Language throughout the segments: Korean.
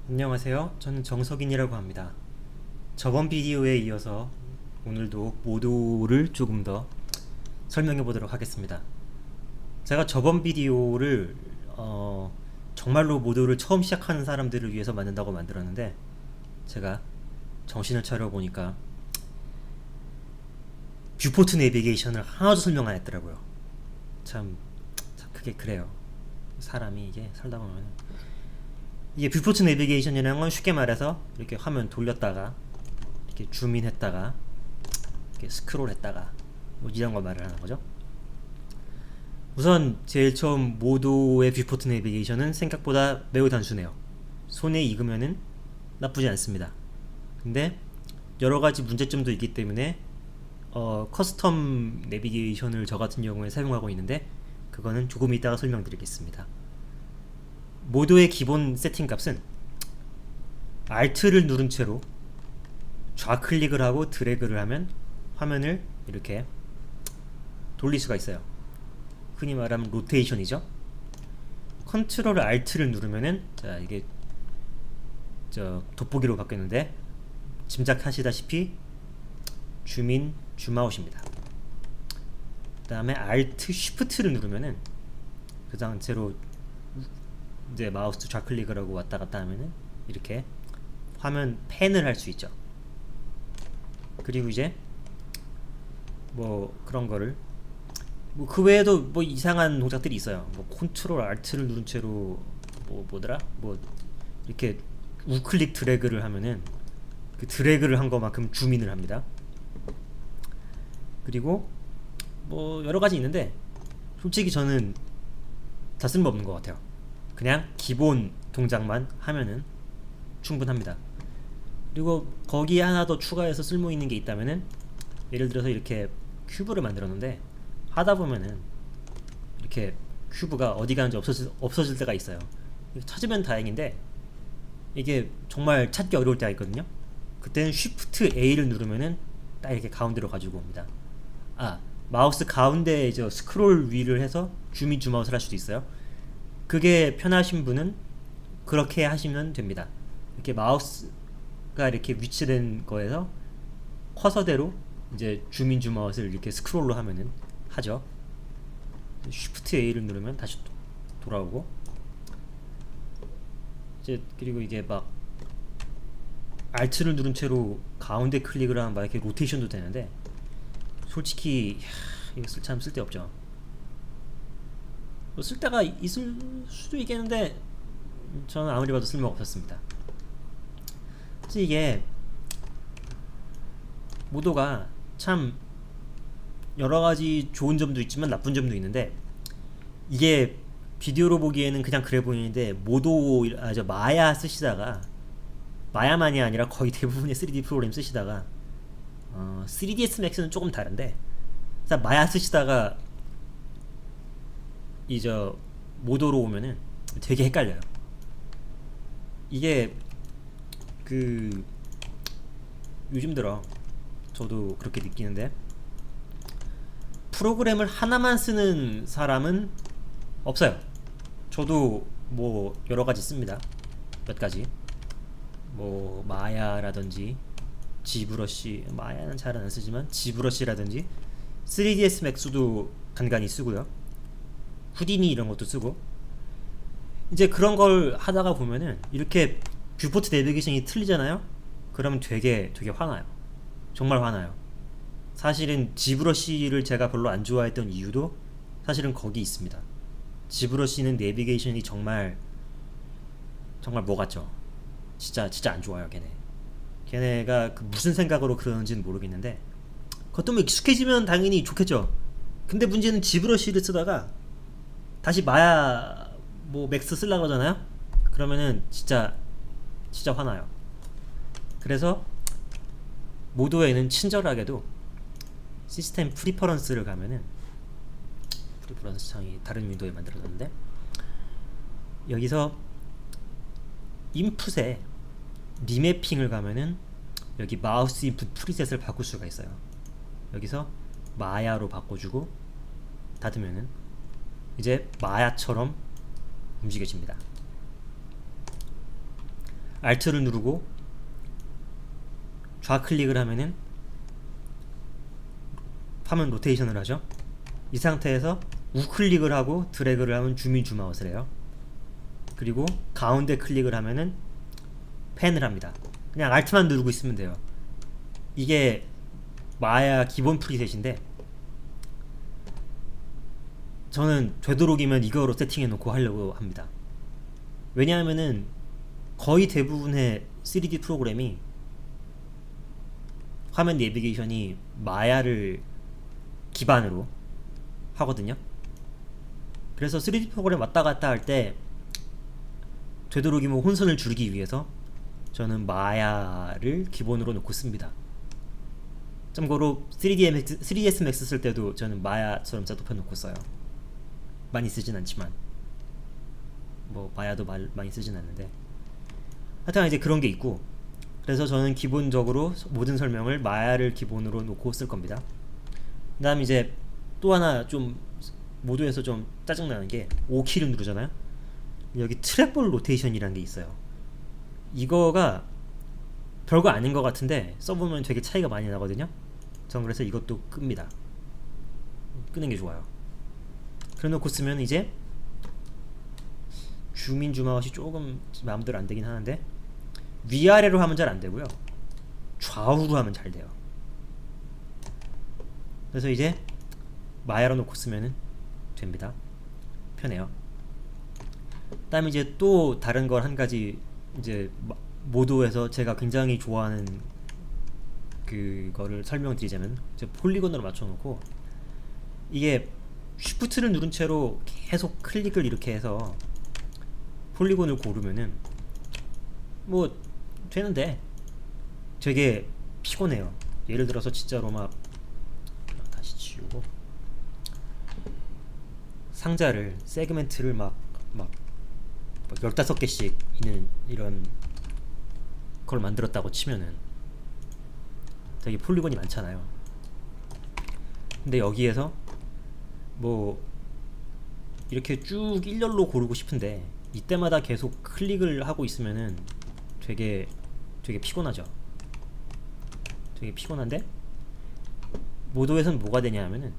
안녕하세요. 저는 정석인이라고 합니다. 저번 비디오에 이어서 오늘도 모도를 조금 더 설명해 보도록 하겠습니다. 제가 저번 비디오를 정말로 모도를 처음 시작하는 사람들을 위해서 만든다고 만들었는데 제가 정신을 차려 보니까 뷰포트 내비게이션을 하나도 설명 안 했더라고요. 참, 참 그게 그래요. 사람이 이게 살다 보면 이게 뷰포트 내비게이션이라는 건 쉽게 말해서 이렇게 화면 돌렸다가 이렇게 줌인했다가 이렇게 스크롤했다가 뭐 이런 걸 말을 하는 거죠. 우선 제일 처음 모도의 뷰포트 내비게이션은 생각보다 매우 단순해요. 손에 익으면은 나쁘지 않습니다. 근데 여러 가지 문제점도 있기 때문에 커스텀 내비게이션을 저 같은 경우에 사용하고 있는데 그거는 조금 이따가 설명드리겠습니다. 모도의 기본 세팅 값은 Alt를 누른 채로 좌클릭을 하고 드래그를 하면 화면을 이렇게 돌릴 수가 있어요. 흔히 말하면 로테이션이죠. 컨트롤 Alt를 누르면은 자 이게 저 돋보기로 바뀌었는데 짐작하시다시피 줌인 줌아웃입니다. 그 다음에 Alt Shift를 누르면은 그 상태로 이제 마우스 좌클릭을 하고 왔다 갔다 하면은 이렇게 화면 팬을 할 수 있죠. 그리고 이제 뭐 그런 거를 뭐 그 외에도 뭐 이상한 동작들이 있어요. 뭐 컨트롤 알트를 누른 채로 뭐더라? 뭐 이렇게 우클릭 드래그를 하면은 그 드래그를 한 거만큼 줌인을 합니다. 그리고 뭐 여러 가지 있는데 솔직히 저는 다 쓸모없는 것 같아요. 그냥 기본 동작만 하면은 충분합니다. 그리고 거기에 하나 더 추가해서 쓸모 있는 게 있다면은 예를 들어서 이렇게 큐브를 만들었는데 하다 보면은 이렇게 큐브가 어디 가는지 없어질 때가 있어요. 찾으면 다행인데 이게 정말 찾기 어려울 때가 있거든요. 그때는 Shift A를 누르면은 딱 이렇게 가운데로 가지고 옵니다. 마우스 가운데에 저 스크롤 위를 해서 줌인 줌아웃을 할 수도 있어요. 그게 편하신 분은 그렇게 하시면 됩니다. 이렇게 마우스가 이렇게 위치된 거에서 커서대로 이제 줌인 줌아웃을 이렇게 스크롤로 하면은 하죠. Shift A를 누르면 다시 돌아오고 이제 그리고 이게 막 Alt를 누른 채로 가운데 클릭을 하면 막 이렇게 로테이션도 되는데 솔직히 이거 참 쓸데없죠. 뭐 쓸데가 있을 수도 있겠는데 저는 아무리 봐도 쓸모가 없었습니다. 그래서 이게 모도가 참 여러가지 좋은 점도 있지만 나쁜 점도 있는데 이게 비디오로 보기에는 그냥 그래 보이는데 모도 저 마야 쓰시다가 마야만이 아니라 거의 대부분의 3D 프로그램 쓰시다가 3ds max는 조금 다른데 마야 쓰시다가 이 저 모도로 오면은 되게 헷갈려요. 이게 그 요즘 들어 저도 그렇게 느끼는데 프로그램을 하나만 쓰는 사람은 없어요. 저도 뭐 여러 가지 씁니다. 몇 가지 뭐 마야라든지 지브러시, 마야는 잘 안 쓰지만 지브러시라든지 3ds max도 간간히 쓰고요. 후디니 이런 것도 쓰고 이제 그런 걸 하다가 보면은 이렇게 뷰포트 내비게이션이 틀리잖아요. 그러면 되게 화나요. 정말 화나요. 사실은 지브러시를 제가 별로 안 좋아했던 이유도 사실은 거기 있습니다. 지브러시는 내비게이션이 정말 뭐 같죠. 진짜 안 좋아요. 걔네가 그 무슨 생각으로 그러는지는 모르겠는데 그것도 뭐 익숙해지면 당연히 좋겠죠. 근데 문제는 지브러시를 쓰다가 다시 마야 뭐 맥스 쓰려고 하잖아요. 그러면은 진짜 화나요. 그래서 모도에는 친절하게도 시스템 프리퍼런스를 가면은 프리퍼런스 창이 다른 윈도우에 만들어졌는데 여기서 인풋에 리매핑을 가면은 여기 마우스 인풋 프리셋을 바꿀 수가 있어요. 여기서 마야로 바꿔주고 닫으면은 이제 마야처럼 움직여집니다. Alt를 누르고 좌클릭을 하면은 화면 로테이션을 하죠. 이 상태에서 우클릭을 하고 드래그를 하면 줌인 줌아웃을 해요. 그리고 가운데 클릭을 하면은 펜을 합니다. 그냥 Alt만 누르고 있으면 돼요. 이게 마야 기본 프리셋인데 저는 되도록이면 이거로 세팅해 놓고 하려고 합니다. 왜냐하면은 거의 대부분의 3D 프로그램이 화면 내비게이션이 마야를 기반으로 하거든요. 그래서 3D 프로그램 왔다 갔다 할 때 되도록이면 혼선을 줄이기 위해서 저는 마야를 기본으로 놓고 씁니다. 참고로 3ds Max 쓸 때도 저는 마야처럼 셋업해 놓고 써요. 많이 쓰진 않지만 뭐 마야도 많이 쓰진 않는데 하여튼 이제 그런 게 있고, 그래서 저는 기본적으로 모든 설명을 마야를 기본으로 놓고 쓸 겁니다. 그 다음 이제 또 하나 좀 모드에서 좀 짜증나는 게 O키를 누르잖아요. 여기 트랙볼 로테이션이라는 게 있어요. 이거가 별거 아닌 것 같은데 써보면 되게 차이가 많이 나거든요. 전 그래서 이것도 끕니다. 끄는 게 좋아요. 그래 놓고 쓰면 이제 줌인 줌아웃이 조금 마음대로 안 되긴 하는데 위아래로 하면 잘 안 되고요. 좌우로 하면 잘 돼요. 그래서 이제 마야로 놓고 쓰면 됩니다. 편해요. 그 다음에 이제 또 다른 걸 한 가지 이제 모도에서 제가 굉장히 좋아하는 그거를 설명드리자면 이제 폴리곤으로 맞춰놓고 이게 쉬프트를 누른 채로 계속 클릭을 이렇게 해서 폴리곤을 고르면은 뭐 되는데 되게 피곤해요. 예를 들어서 진짜로 막 다시 지우고 상자를 세그멘트를 막 15개씩 있는 이런 걸 만들었다고 치면은 되게 폴리곤이 많잖아요. 근데 여기에서 뭐 이렇게 쭉 일렬로 고르고 싶은데 이때마다 계속 클릭을 하고 있으면은 되게 피곤하죠. 되게 피곤한데 모도에서는 뭐가 되냐 하면은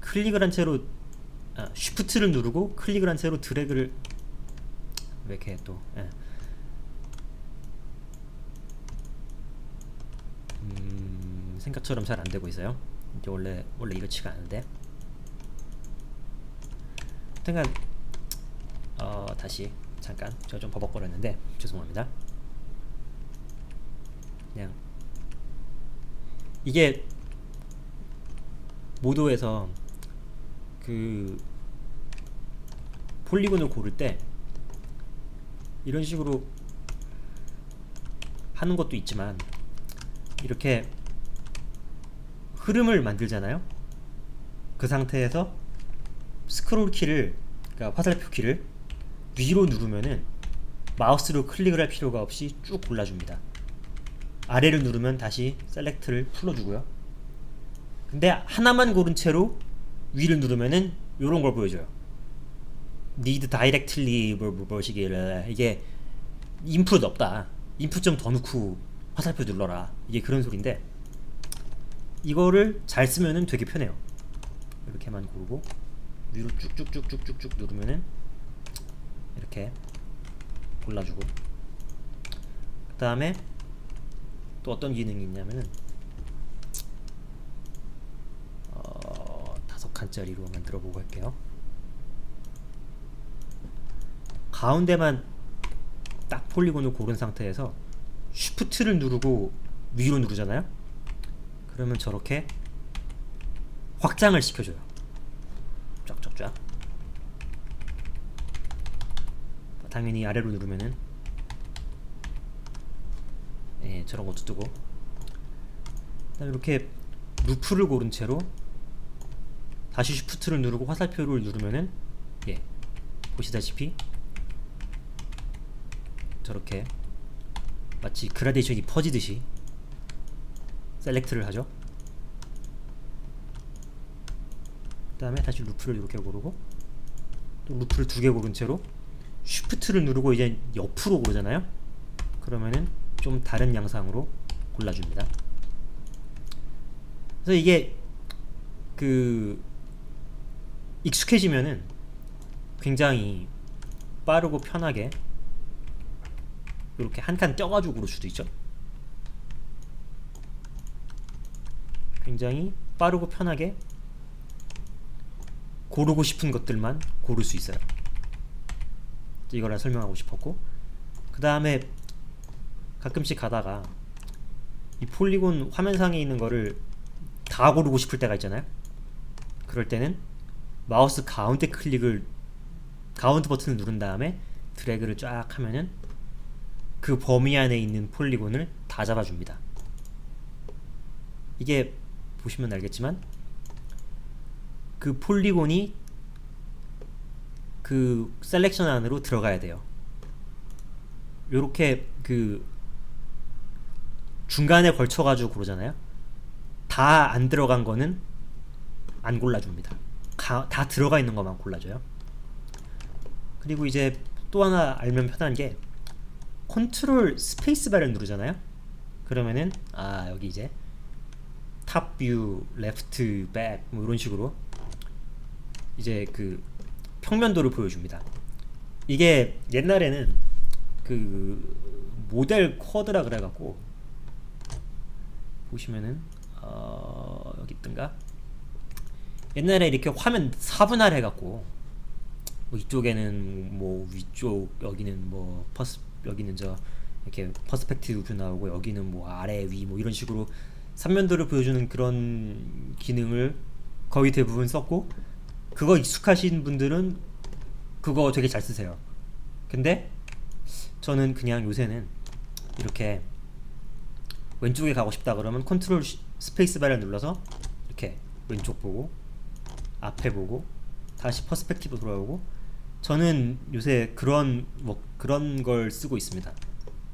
클릭을 한 채로 쉬프트를 누르고 클릭을 한 채로 드래그를 왜 이렇게 또 생각처럼 잘 안 되고 있어요. 이게 원래 이렇지가 않은데. 하여간 다시 잠깐 제가 좀 버벅거렸는데 죄송합니다. 그냥 이게 모도에서 그 폴리곤을 고를 때 이런 식으로 하는 것도 있지만 이렇게 흐름을 만들잖아요. 그 상태에서 스크롤 키를, 그러니까 화살표 키를 위로 누르면은 마우스로 클릭을 할 필요가 없이 쭉 골라줍니다. 아래를 누르면 다시 셀렉트를 풀어주고요. 근데 하나만 고른 채로 위를 누르면은 요런 걸 보여줘요. Need directly 뭐시기를 이게 인풋 없다. 인풋 좀 더 넣고 화살표 눌러라. 이게 그런 소린데 이거를 잘 쓰면은 되게 편해요. 이렇게만 고르고 위로 쭉쭉쭉쭉쭉쭉 누르면은 이렇게 골라주고, 그 다음에 또 어떤 기능이 있냐면은 5칸짜리로 만들어보고 할게요. 가운데만 딱 폴리곤을 고른 상태에서 쉬프트를 누르고 위로 누르잖아요. 그러면 저렇게 확장을 시켜줘요. 쫙쫙쫙. 당연히 아래로 누르면은 저런 것도 뜨고, 그다음에 이렇게 루프를 고른 채로 다시 쉬프트를 누르고 화살표를 누르면은 보시다시피 저렇게 마치 그라데이션이 퍼지듯이 셀렉트를 하죠. 그 다음에 다시 루프를 이렇게 고르고 또 루프를 2개 고른 채로 쉬프트를 누르고 이제 옆으로 고르잖아요. 그러면은 좀 다른 양상으로 골라줍니다. 그래서 이게 그 익숙해지면은 굉장히 빠르고 편하게 이렇게 한 칸 떼가지고 고를 수도 있죠. 굉장히 빠르고 편하게 고르고 싶은 것들만 고를 수 있어요. 이거랑 설명하고 싶었고, 그 다음에 가끔씩 가다가 이 폴리곤 화면상에 있는 거를 다 고르고 싶을 때가 있잖아요. 그럴 때는 마우스 가운데 버튼을 누른 다음에 드래그를 쫙 하면은 그 범위 안에 있는 폴리곤을 다 잡아줍니다. 이게 보시면 알겠지만 그 폴리곤이 그 셀렉션 안으로 들어가야 돼요. 요렇게 그 중간에 걸쳐가지고 고르잖아요. 다 안 들어간 거는 안 골라줍니다. 다 들어가 있는 것만 골라줘요. 그리고 이제 또 하나 알면 편한 게 컨트롤 스페이스바를 누르잖아요. 그러면은 여기 이제 탑 뷰, 레프트, 백 뭐 이런 식으로 이제 그 평면도를 보여줍니다. 이게 옛날에는 그 모델 쿼드라 그래갖고 보시면은 여기 있던가, 옛날에 이렇게 화면 4분할 해갖고 뭐 이쪽에는 뭐 위쪽, 여기는 뭐 여기는 저 이렇게 퍼스펙티브 뷰 나오고, 여기는 뭐 아래 위 뭐 이런 식으로 3면도를 보여주는 그런 기능을 거의 대부분 썼고, 그거 익숙하신 분들은 그거 되게 잘 쓰세요. 근데 저는 그냥 요새는 이렇게 왼쪽에 가고 싶다 그러면 컨트롤 스페이스바를 눌러서 이렇게 왼쪽 보고 앞에 보고 다시 퍼스펙티브 돌아오고, 저는 요새 그런 걸 쓰고 있습니다.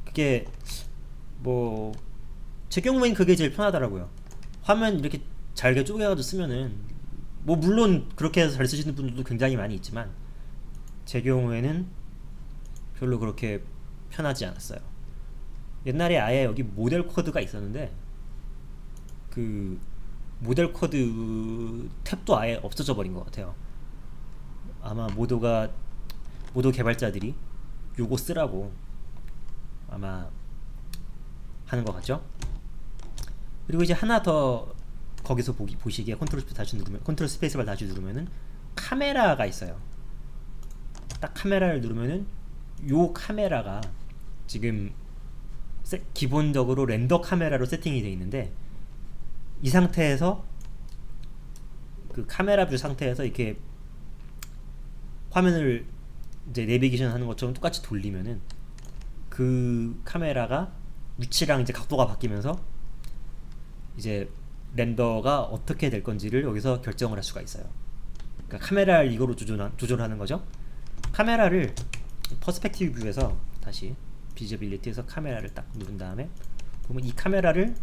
그게 뭐 제 경우엔 그게 제일 편하더라고요. 화면 이렇게 잘게 쪼개가지고 쓰면은 뭐 물론 그렇게 해서 잘 쓰시는 분들도 굉장히 많이 있지만 제 경우에는 별로 그렇게 편하지 않았어요. 옛날에 아예 여기 모델 코드가 있었는데 그 모델 코드 탭도 아예 없어져 버린 것 같아요. 아마 모도 개발자들이 요거 쓰라고 아마 하는 것 같죠. 그리고 이제 하나 더 거기서 보시기에 컨트롤 스페이스바를 다시 누르면은 카메라가 있어요. 딱 카메라를 누르면은 요 카메라가 지금 기본적으로 렌더 카메라로 세팅이 되어 있는데, 이 상태에서 그 카메라 뷰 상태에서 이렇게 화면을 이제 내비게이션 하는 것처럼 똑같이 돌리면은 그 카메라가 위치랑 이제 각도가 바뀌면서 이제 렌더가 어떻게 될 건지를 여기서 결정을 할 수가 있어요. 그러니까 카메라를 이거로 조절하는 거죠. 카메라를 퍼스펙티브 뷰에서 다시 비저빌리티에서 카메라를 딱 누른 다음에 보면 이 카메라를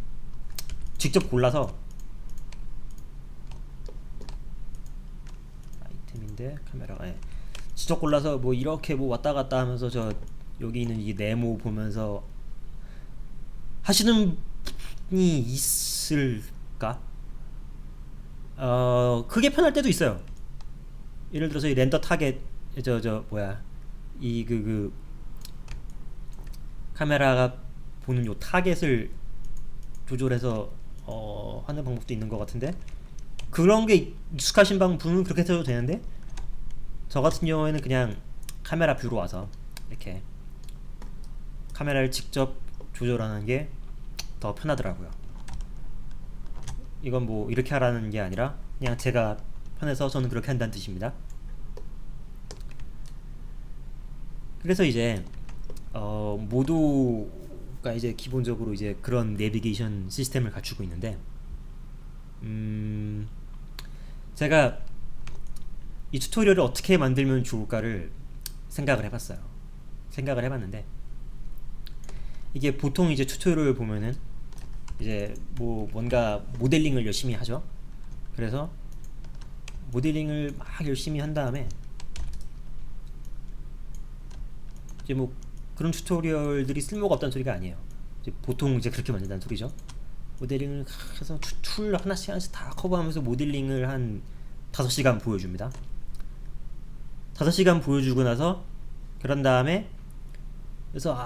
직접 골라서, 아이템인데 카메라가 직접 골라서 뭐 이렇게 뭐 왔다 갔다 하면서 저 여기 있는 이 네모 보면서 하시는 분이 있을까? 그게 편할 때도 있어요. 예를 들어서 이 렌더 타겟 이 카메라가 보는 요 타겟을 조절해서 하는 방법도 있는 것 같은데, 그런 게 익숙하신 분은 그렇게 해도 되는데, 저 같은 경우에는 그냥 카메라 뷰로 와서 이렇게 카메라를 직접 조절하는 게 더 편하더라고요. 이건 뭐 이렇게 하라는 게 아니라 그냥 제가 편해서 저는 그렇게 한다는 뜻입니다. 그래서 이제 모두가 이제 기본적으로 이제 그런 내비게이션 시스템을 갖추고 있는데, 제가 이 튜토리얼을 어떻게 만들면 좋을까를 생각을 해봤는데, 이게 보통 이제 튜토리얼을 보면은 이제 뭐 뭔가 모델링을 열심히 하죠. 그래서 모델링을 막 열심히 한 다음에 이제 뭐 그런 튜토리얼들이 쓸모가 없다는 소리가 아니에요. 이제 보통 이제 그렇게 만든다는 소리죠. 모델링을 해서 툴 하나씩 하나씩 다 커버하면서 모델링을 한 5시간 보여줍니다. 5시간 보여주고 나서 그런 다음에 그래서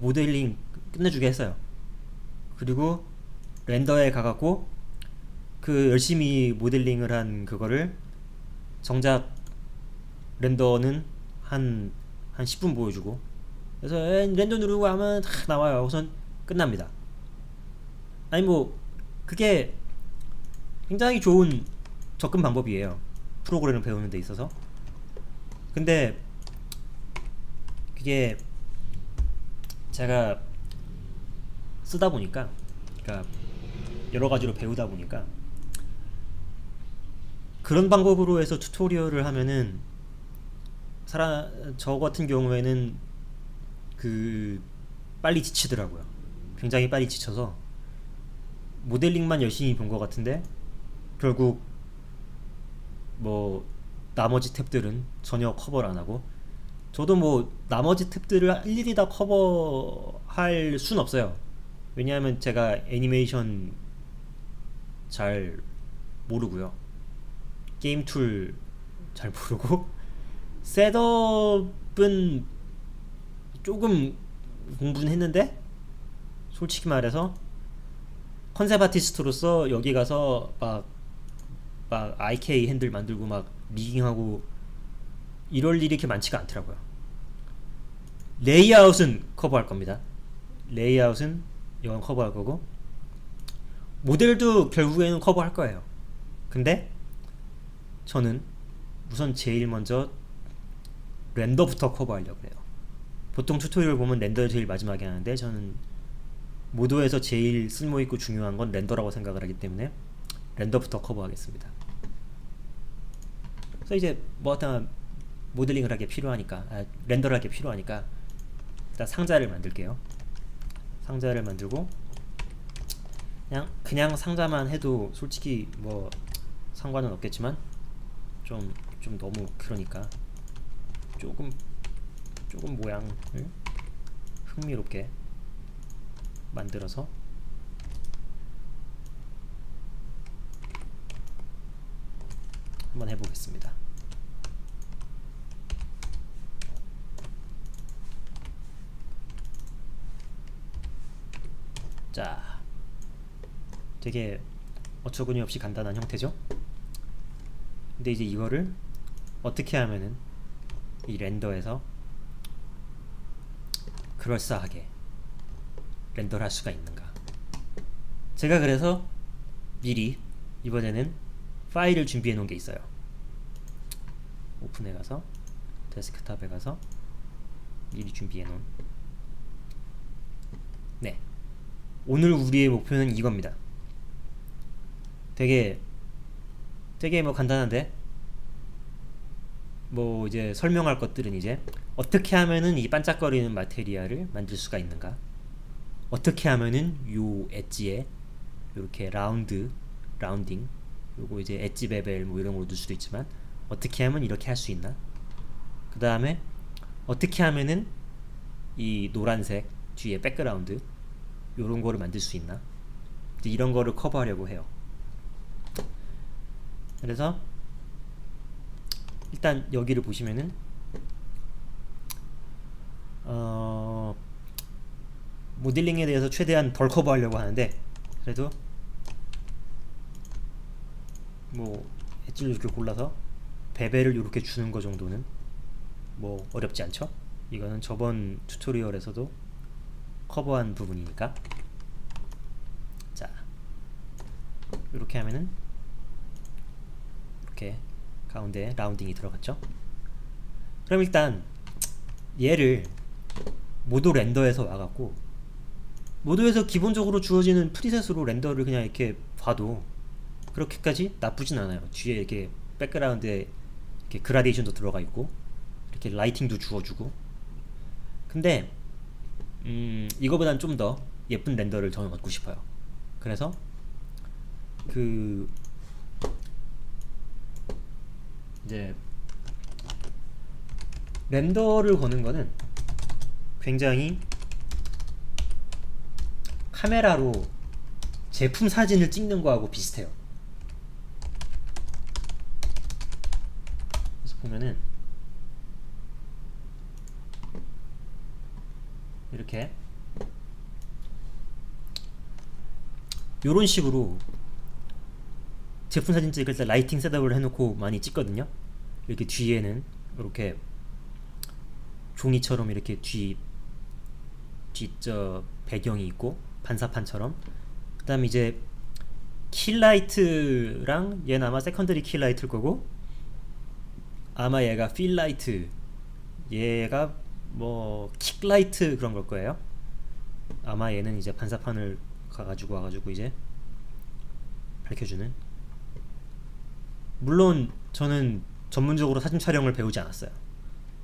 모델링 끝내주게 했어요. 그리고 렌더에 가갖고 그 열심히 모델링을 한 그거를 정작 렌더는 한 10분 보여주고 그래서 렌더 누르고 하면 다 나와요. 우선 끝납니다. 아니 뭐 그게 굉장히 좋은 접근 방법이에요. 프로그램을 배우는 데 있어서. 근데 그게 제가 쓰다 보니까 그러니까 여러 가지로 배우다 보니까 그런 방법으로 해서 튜토리얼을 하면은 저 같은 경우에는 그 빨리 지치더라고요. 굉장히 빨리 지쳐서 모델링만 열심히 본 것 같은데 결국 뭐 나머지 탭들은 전혀 커버를 안 하고 저도 뭐 나머지 탭들을 일일이 다 커버할 순 없어요. 왜냐하면 제가 애니메이션 잘 모르고요. 게임 툴 잘 모르고 셋업은 조금 공부는 했는데 솔직히 말해서 컨셉 아티스트로서 여기 가서 막 IK 핸들 만들고 막 리깅하고 이럴 일이 이렇게 많지가 않더라고요. 레이아웃은 커버할 겁니다. 레이아웃은 이건 커버할 거고 모델도 결국에는 커버할 거예요. 근데 저는 우선 제일 먼저 렌더부터 커버하려고 해요. 보통 튜토리얼 보면 렌더 제일 마지막에 하는데 저는 모드에서 제일 쓸모있고 중요한 건 렌더라고 생각을 하기 때문에 렌더부터 커버하겠습니다. 그래서 이제 뭐 어떤 모델링을 하게 필요하니까 렌더를 하게 필요하니까 일단 상자를 만들게요. 상자를 만들고 그냥 상자만 해도 솔직히 뭐 상관은 없겠지만 좀 너무 그러니까 조금 모양을 흥미롭게 만들어서 한번 해보겠습니다. 자, 되게 어처구니 없이 간단한 형태죠? 근데 이제 이거를 어떻게 하면은 이 렌더에서 그럴싸하게 렌더를 할 수가 있는가. 제가 그래서 미리 이번에는 파일을 준비해 놓은 게 있어요. 오픈에 가서 데스크탑에 가서 미리 준비해 놓은 오늘 우리의 목표는 이겁니다. 되게 뭐 간단한데 뭐 이제 설명할 것들은 이제 어떻게 하면은 이 반짝거리는 마테리얼을 만들 수가 있는가, 어떻게 하면은 요 엣지에 이렇게 라운딩 요거 이제 엣지 베벨 뭐 이런 걸로 넣을 수도 있지만 어떻게 하면 이렇게 할 수 있나, 그 다음에 어떻게 하면은 이 노란색 뒤에 백그라운드 요런 거를 만들 수 있나, 이런 거를 커버하려고 해요. 그래서 일단 여기를 보시면은 모델링에 대해서 최대한 덜 커버하려고 하는데 그래도 뭐 엣지를 이렇게 골라서 베벨을 이렇게 주는 거 정도는 뭐 어렵지 않죠? 이거는 저번 튜토리얼에서도 커버한 부분이니까. 자, 이렇게 하면은 이렇게 가운데 라운딩이 들어갔죠? 그럼 일단 얘를 모드 렌더에서 와갖고 모드에서 기본적으로 주어지는 프리셋으로 렌더를 그냥 이렇게 봐도 그렇게까지 나쁘진 않아요. 뒤에 이렇게 백그라운드에 이렇게 그라데이션도 들어가 있고 이렇게 라이팅도 주어주고. 근데 이거보단 좀 더 예쁜 렌더를 저는 얻고 싶어요. 그래서 이제 렌더를 거는 거는 굉장히 카메라로 제품 사진을 찍는 거하고 비슷해요. 그래서 보면은 이렇게 요런 식으로 제품 사진 찍을 때 라이팅 셋업을 해놓고 많이 찍거든요. 이렇게 뒤에는 이렇게 종이처럼 이렇게 저 배경이 있고 반사판처럼, 그 다음에 이제 킬라이트랑 얘는 아마 세컨더리 킬라이트일 거고, 아마 얘가 필라이트, 얘가 뭐 킥라이트 그런 걸 거예요. 아마 얘는 이제 반사판을 와가지고 이제 밝혀주는. 물론 저는 전문적으로 사진 촬영을 배우지 않았어요.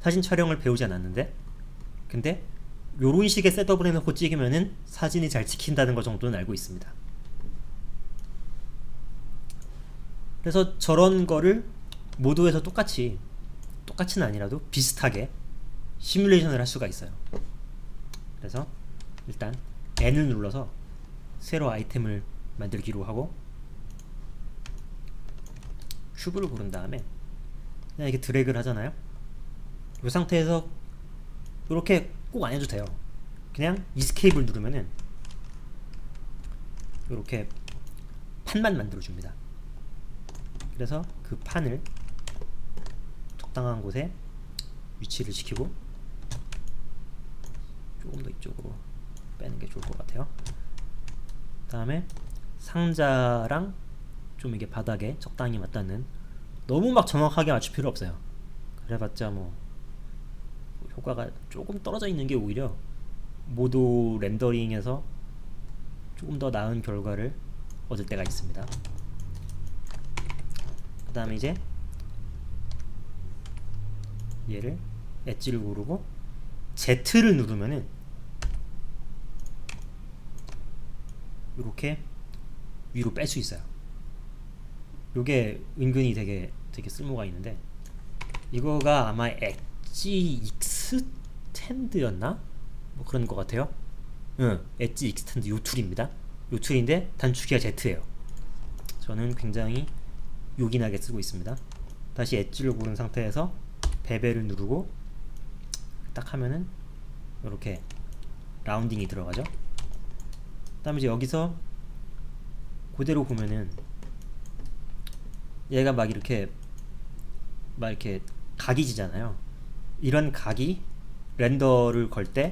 사진 촬영을 배우지 않았는데, 근데 요런 식의 셋업을 해놓고 찍으면은 사진이 잘 찍힌다는 거 정도는 알고 있습니다. 그래서 저런 거를 모두에서 똑같이는 아니라도 비슷하게 시뮬레이션을 할 수가 있어요. 그래서 일단 N을 눌러서 새로 아이템을 만들기로 하고, 큐브를 고른 다음에 그냥 이렇게 드래그를 하잖아요. 이 상태에서 이렇게 꼭 안 해도 돼요. 그냥 이스케이프를 누르면은 이렇게 판만 만들어줍니다. 그래서 그 판을 적당한 곳에 위치를 시키고 조금 더 이쪽으로 빼는 게 좋을 것 같아요. 그 다음에 상자랑 좀 이게 바닥에 적당히 맞닿는, 너무 막 정확하게 맞출 필요 없어요. 그래봤자 뭐 효과가 조금 떨어져 있는 게 오히려 모두 렌더링에서 조금 더 나은 결과를 얻을 때가 있습니다. 그 다음에 이제 얘를 엣지를 고르고 Z를 누르면은 이렇게 위로 뺄 수 있어요. 요게 은근히 되게 쓸모가 있는데, 이거가 아마 엣지 익스텐드였나? 뭐 그런 것 같아요. 엣지 익스텐드 요 툴입니다. 요 툴인데 단축키가 Z예요. 저는 굉장히 요긴하게 쓰고 있습니다. 다시 엣지를 고른 상태에서 베벨을 누르고 딱 하면은 이렇게 라운딩이 들어가죠. 그 다음에 이제 여기서 그대로 보면은 얘가 막 이렇게 각이 지잖아요. 이런 각이 렌더를 걸 때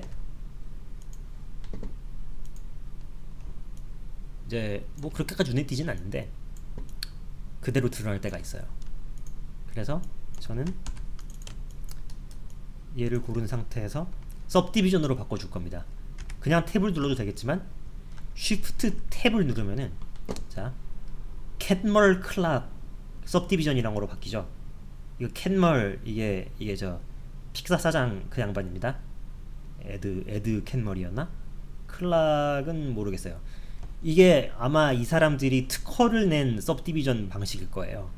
이제 뭐 그렇게까지 눈에 띄진 않는데 그대로 드러날 때가 있어요. 그래서 저는 얘를 고른 상태에서 सब디비전으로 바꿔줄 겁니다. 그냥 탭을 눌러도 되겠지만 Shift 탭을 누르면은 자 캣멀 클락 सब디비전이란 거로 바뀌죠. 이거 캣멀 이게 저 픽사 사장 그 양반입니다. 에드 캣멀이었나? 클락은 모르겠어요. 이게 아마 이 사람들이 특허를 낸 सब디비전 방식일 거예요.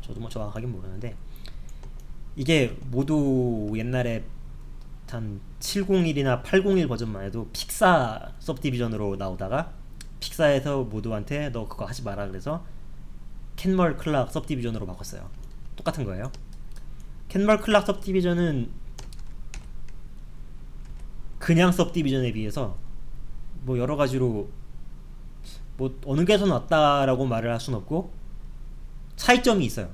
저도 뭐 정확하게 모르는데, 이게 모두 옛날에 한 701이나 801 버전만 해도 픽사 सब디비전으로 나오다가 픽사에서 모두한테 너 그거 하지 마라 그래서 캔멀 클락 सब디비전으로 바꿨어요. 똑같은 거예요. 캔멀 클락 सब디비전은 그냥 सब디비전에 비해서 뭐 여러 가지로 뭐 어느 게 더 낫다라고 말을 할 순 없고 차이점이 있어요.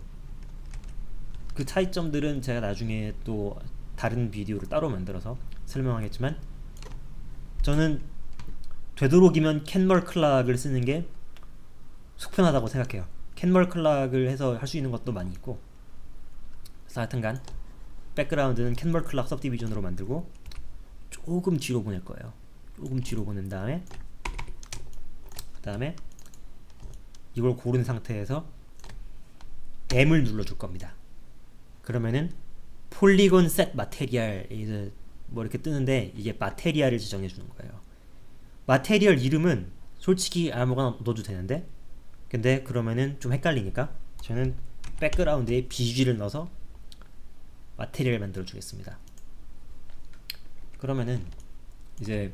그 차이점들은 제가 나중에 또 다른 비디오를 따로 만들어서 설명하겠지만, 저는 되도록이면 캔멀 클락을 쓰는 게 속편하다고 생각해요. 캔멀 클락을 해서 할 수 있는 것도 많이 있고. 그래서 하여튼간 백그라운드는 캔멀 클락 सब디비전으로 만들고 조금 뒤로 보낼 거예요. 조금 뒤로 보낸 다음에 그 다음에 이걸 고른 상태에서 M을 눌러줄 겁니다. 그러면은 폴리곤 셋 마테리얼 뭐 이렇게 뜨는데 이게 마테리얼을 지정해 주는 거예요. 마테리얼 이름은 솔직히 아무거나 넣어도 되는데, 근데 그러면은 좀 헷갈리니까 저는 백그라운드에 BG를 넣어서 마테리얼 만들어 주겠습니다. 그러면은 이제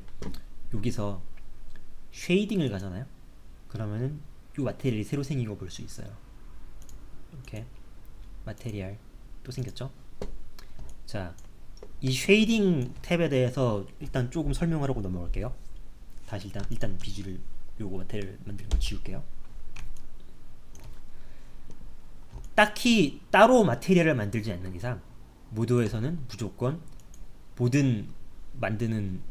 여기서 쉐이딩을 가잖아요. 그러면은 이 마테리얼이 새로 생긴 거 볼 수 있어요. 이렇게 마테리얼 또 생겼죠. 자, 이 쉐이딩 탭에 대해서 일단 조금 설명을 하고 넘어갈게요. 다시 일단 비주를 요거 마테리얼 만드는 거 지울게요. 딱히 따로 마테리얼을 만들지 않는 이상 모드에서는 무조건 모든 만드는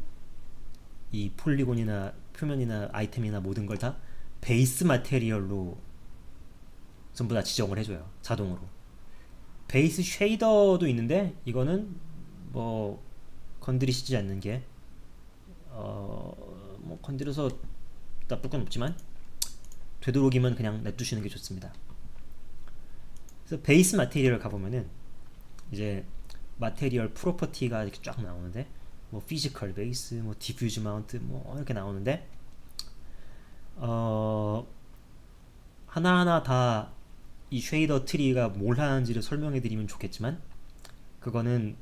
이 폴리곤이나 표면이나 아이템이나 모든 걸 다 베이스 마테리얼로 전부 다 지정을 해줘요. 자동으로. 베이스 쉐이더도 있는데 이거는 뭐 건드리시지 않는 게 뭐 건드려서 나쁠 건 없지만 되도록이면 그냥 냅두시는 게 좋습니다. 그래서 베이스 마테리얼 가보면은 이제 마테리얼 프로퍼티가 이렇게 쫙 나오는데 뭐 피지컬 베이스, 뭐 디퓨즈 마운트 뭐 이렇게 나오는데 하나하나 다 이 쉐이더 트리가 뭘 하는지를 설명해 드리면 좋겠지만 그거는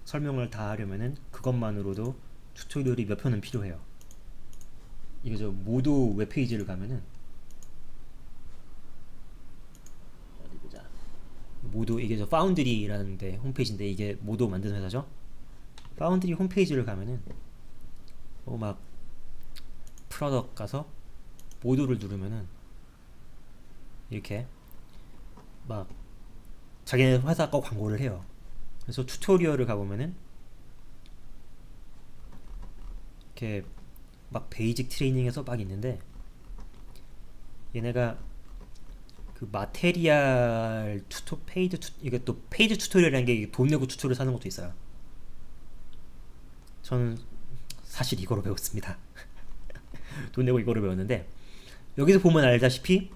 설명을 다 하려면은 그것만으로도 튜토리얼이 몇 편은 필요해요. 이거 저 모드 웹페이지를 가면은 어디 보자. 모드 이게 저 파운드리라는 데 홈페이지인데 이게 모드 만드는 회사죠. 파운드리 홈페이지를 가면은 막 프로덕 가서 모드를 누르면은 이렇게 막 자기네 회사 거 광고를 해요. 그래서 튜토리얼을 가보면은 이렇게 막 베이직 트레이닝에서 막 있는데 얘네가 그 마테리얼 이게 또 페이드 튜토리얼이라는 게 돈 내고 튜토리얼 사는 것도 있어요. 저는 사실 이거로 배웠습니다. 돈 내고 이거로 배웠는데 여기서 보면 알다시피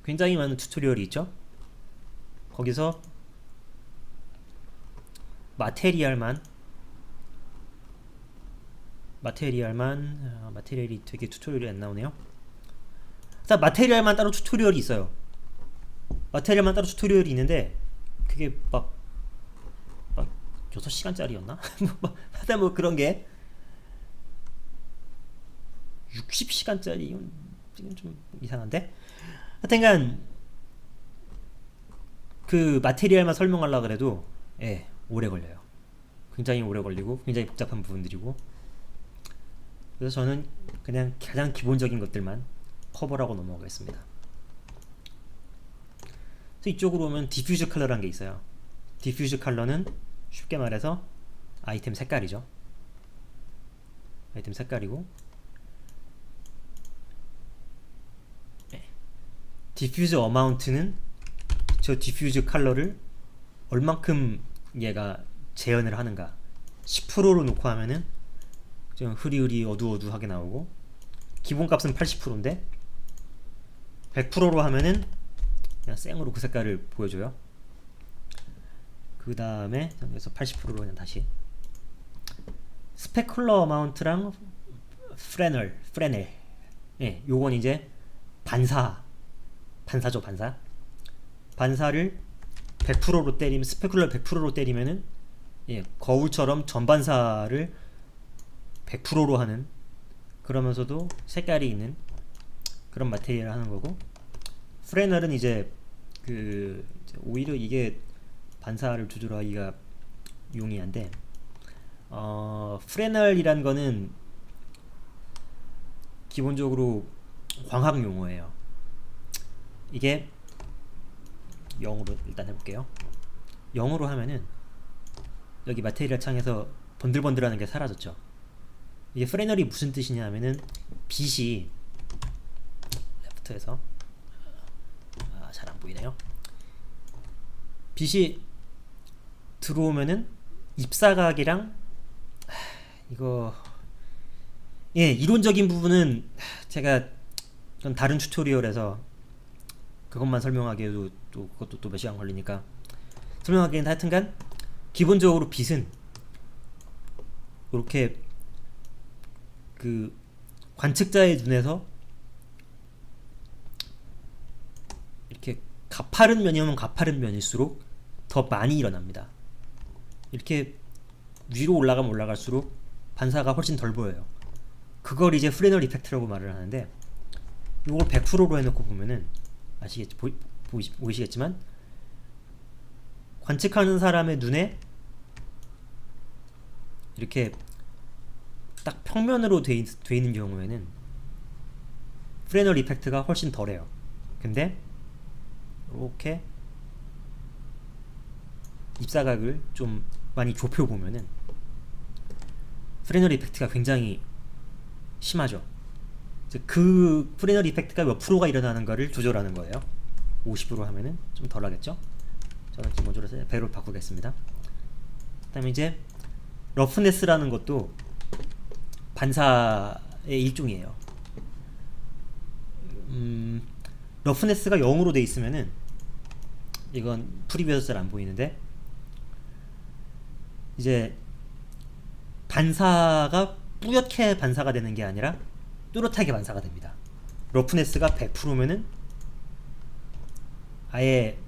굉장히 많은 튜토리얼이 있죠. 거기서 마테리얼이 되게 튜토리얼이 안 나오네요. 자, 마테리얼만 따로 튜토리얼이 있어요. 마테리얼만 따로 튜토리얼이 있는데 그게 막 6시간짜리였나? 하여튼 뭐 그런 게 60시간짜리 이건 좀 이상한데? 하여튼간 그 마테리얼만 설명하려고 그래도 오래 걸려요. 굉장히 오래 걸리고 굉장히 복잡한 부분들이고 그래서 저는 그냥 가장 기본적인 것들만 커버하고 넘어가겠습니다. 그래서 이쪽으로 오면 디퓨즈 컬러라는 게 있어요. 디퓨즈 컬러는 쉽게 말해서 아이템 색깔이죠. 아이템 색깔이고 디퓨즈 어마운트는 저 디퓨즈 컬러를 얼만큼 얘가 재현을 하는가. 10%로 놓고 하면은 좀 흐리흐리 어두어두하게 나오고 기본값은 80%인데 100%로 하면은 그냥 생으로 그 색깔을 보여줘요. 그 다음에 여기서 80%로 그냥 다시 스페쿨러 어마운트랑 프레넬 요건 이제 반사죠. 반사를 100%로 때리면 스페큘러 100%로 때리면은 거울처럼 전반사를 100%로 하는 그러면서도 색깔이 있는 그런 마테리얼을 하는 거고 프레널은 이제 오히려 이게 반사를 조절하기가 용이한데 프레널이란 거는 기본적으로 광학 용어예요. 이게 0으로 일단 해볼게요. 0으로 하면은 여기 마테리얼 창에서 번들번들하는 게 사라졌죠. 이게 프레널이 무슨 뜻이냐 하면은 빛이 레프트에서 잘 안 보이네요. 빛이 들어오면은 입사각이랑 이거 이론적인 부분은 제가 전 다른 튜토리얼에서 그것만 설명하기에도 그것도 또 몇 시간 걸리니까 설명하기엔 하여튼간 기본적으로 빛은 이렇게 그 관측자의 눈에서 이렇게 가파른 면이면 가파른 면일수록 더 많이 일어납니다. 이렇게 위로 올라가면 올라갈수록 반사가 훨씬 덜 보여요. 그걸 이제 프레널 이펙트라고 말을 하는데, 이걸 100%로 해놓고 보면은 보이시겠지만 관측하는 사람의 눈에 이렇게 딱 평면으로 돼 있는 경우에는 프레널 이펙트가 훨씬 덜해요. 근데 이렇게 입사각을 좀 많이 좁혀보면은 프레널 이펙트가 굉장히 심하죠. 그 프레널 이펙트가 몇 프로가 일어나는가를 조절하는 거예요. 50으로 하면은 좀 덜 하겠죠. 저는 기본적으로 100으로 바꾸겠습니다. 그 다음에 이제 러프네스라는 것도 반사의 일종이에요. 러프네스가 0으로 돼 있으면은, 이건 프리뷰에서 잘 안 보이는데, 이제 반사가 뿌옇게 반사가 되는 게 아니라 또렷하게 반사가 됩니다. 러프네스가 100%면은 아예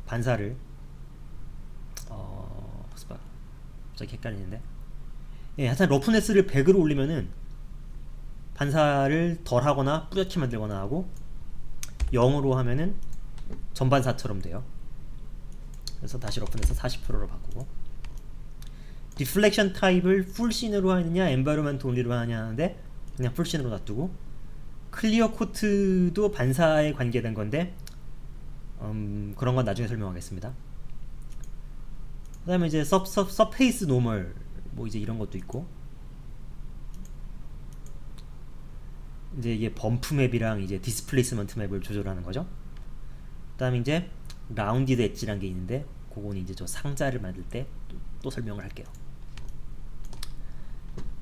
반사를 갑자기 헷갈리는데, 예, 하여튼 러프네스를 100으로 올리면은 반사를 덜 하거나 뿌옇게 만들거나 하고, 0으로 하면은 전반사처럼 돼요. 그래서 다시 러프네스 40%로 바꾸고, 리플렉션 타입을 풀씬으로 하느냐 엔바이러먼트 온리로 하느냐 하는데 그냥 풀씬으로 놔두고, 클리어 코트도 반사에 관계된 건데 그런 건 나중에 설명하겠습니다. 그 다음에 이제 서페이스 노멀 뭐 이제 이런 것도 있고, 이제 이게 범프 맵이랑 이제 디스플레이스먼트 맵을 조절하는 거죠. 그 다음에 이제 라운디드 엣지라는 게 있는데, 그거는 이제 저 상자를 만들 때 또 설명을 할게요.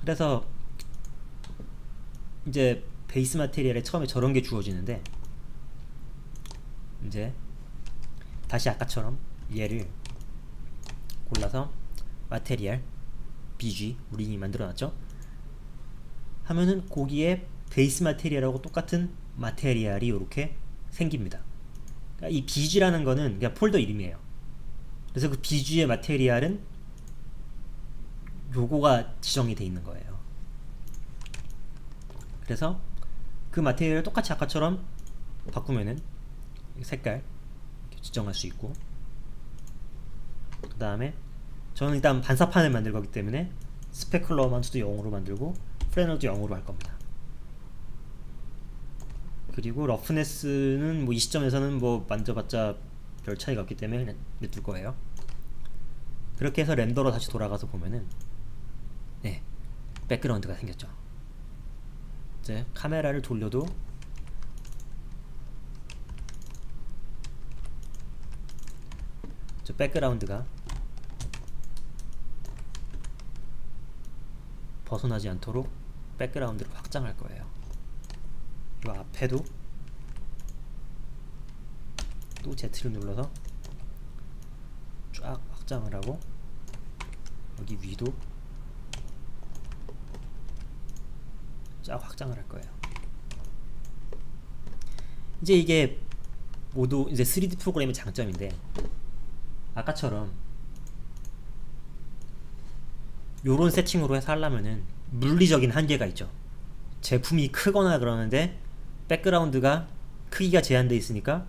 그래서 이제 베이스 마테리얼에 처음에 저런 게 주어지는데, 이제 다시 아까처럼 얘를 골라서 마테리얼 BG 우리 이미 만들어놨죠 하면은, 거기에 베이스 마테리얼하고 똑같은 마테리얼이 이렇게 생깁니다. 그러니까 이 BG라는 거는 그냥 폴더 이름이에요. 그래서 그 BG의 마테리얼은 요거가 지정이 돼 있는 거예요. 그래서 그 마테리얼을 똑같이 아까처럼 바꾸면은 색깔 이렇게 지정할 수 있고, 그 다음에 저는 일단 반사판을 만들 거기 때문에 스페클러 어마운트도 0으로 만들고 프레널도 0으로 할 겁니다. 그리고 러프네스는 뭐 이 시점에서는 뭐 만져봤자 별 차이가 없기 때문에 그냥 냅둘 거예요. 그렇게 해서 렌더로 다시 돌아가서 보면은, 네, 백그라운드가 생겼죠. 이제 카메라를 돌려도 저 백그라운드가 벗어나지 않도록 백그라운드를 확장할 거예요. 이 앞에도 또 Z를 눌러서 쫙 확장을 하고, 여기 위도 쫙 확장을 할 거예요. 이제 이게 모두 이제 3D 프로그램의 장점인데, 아까처럼 요런 세팅으로 해서 하려면은 물리적인 한계가 있죠. 제품이 크거나 그러는데 백그라운드가 크기가 제한되어 있으니까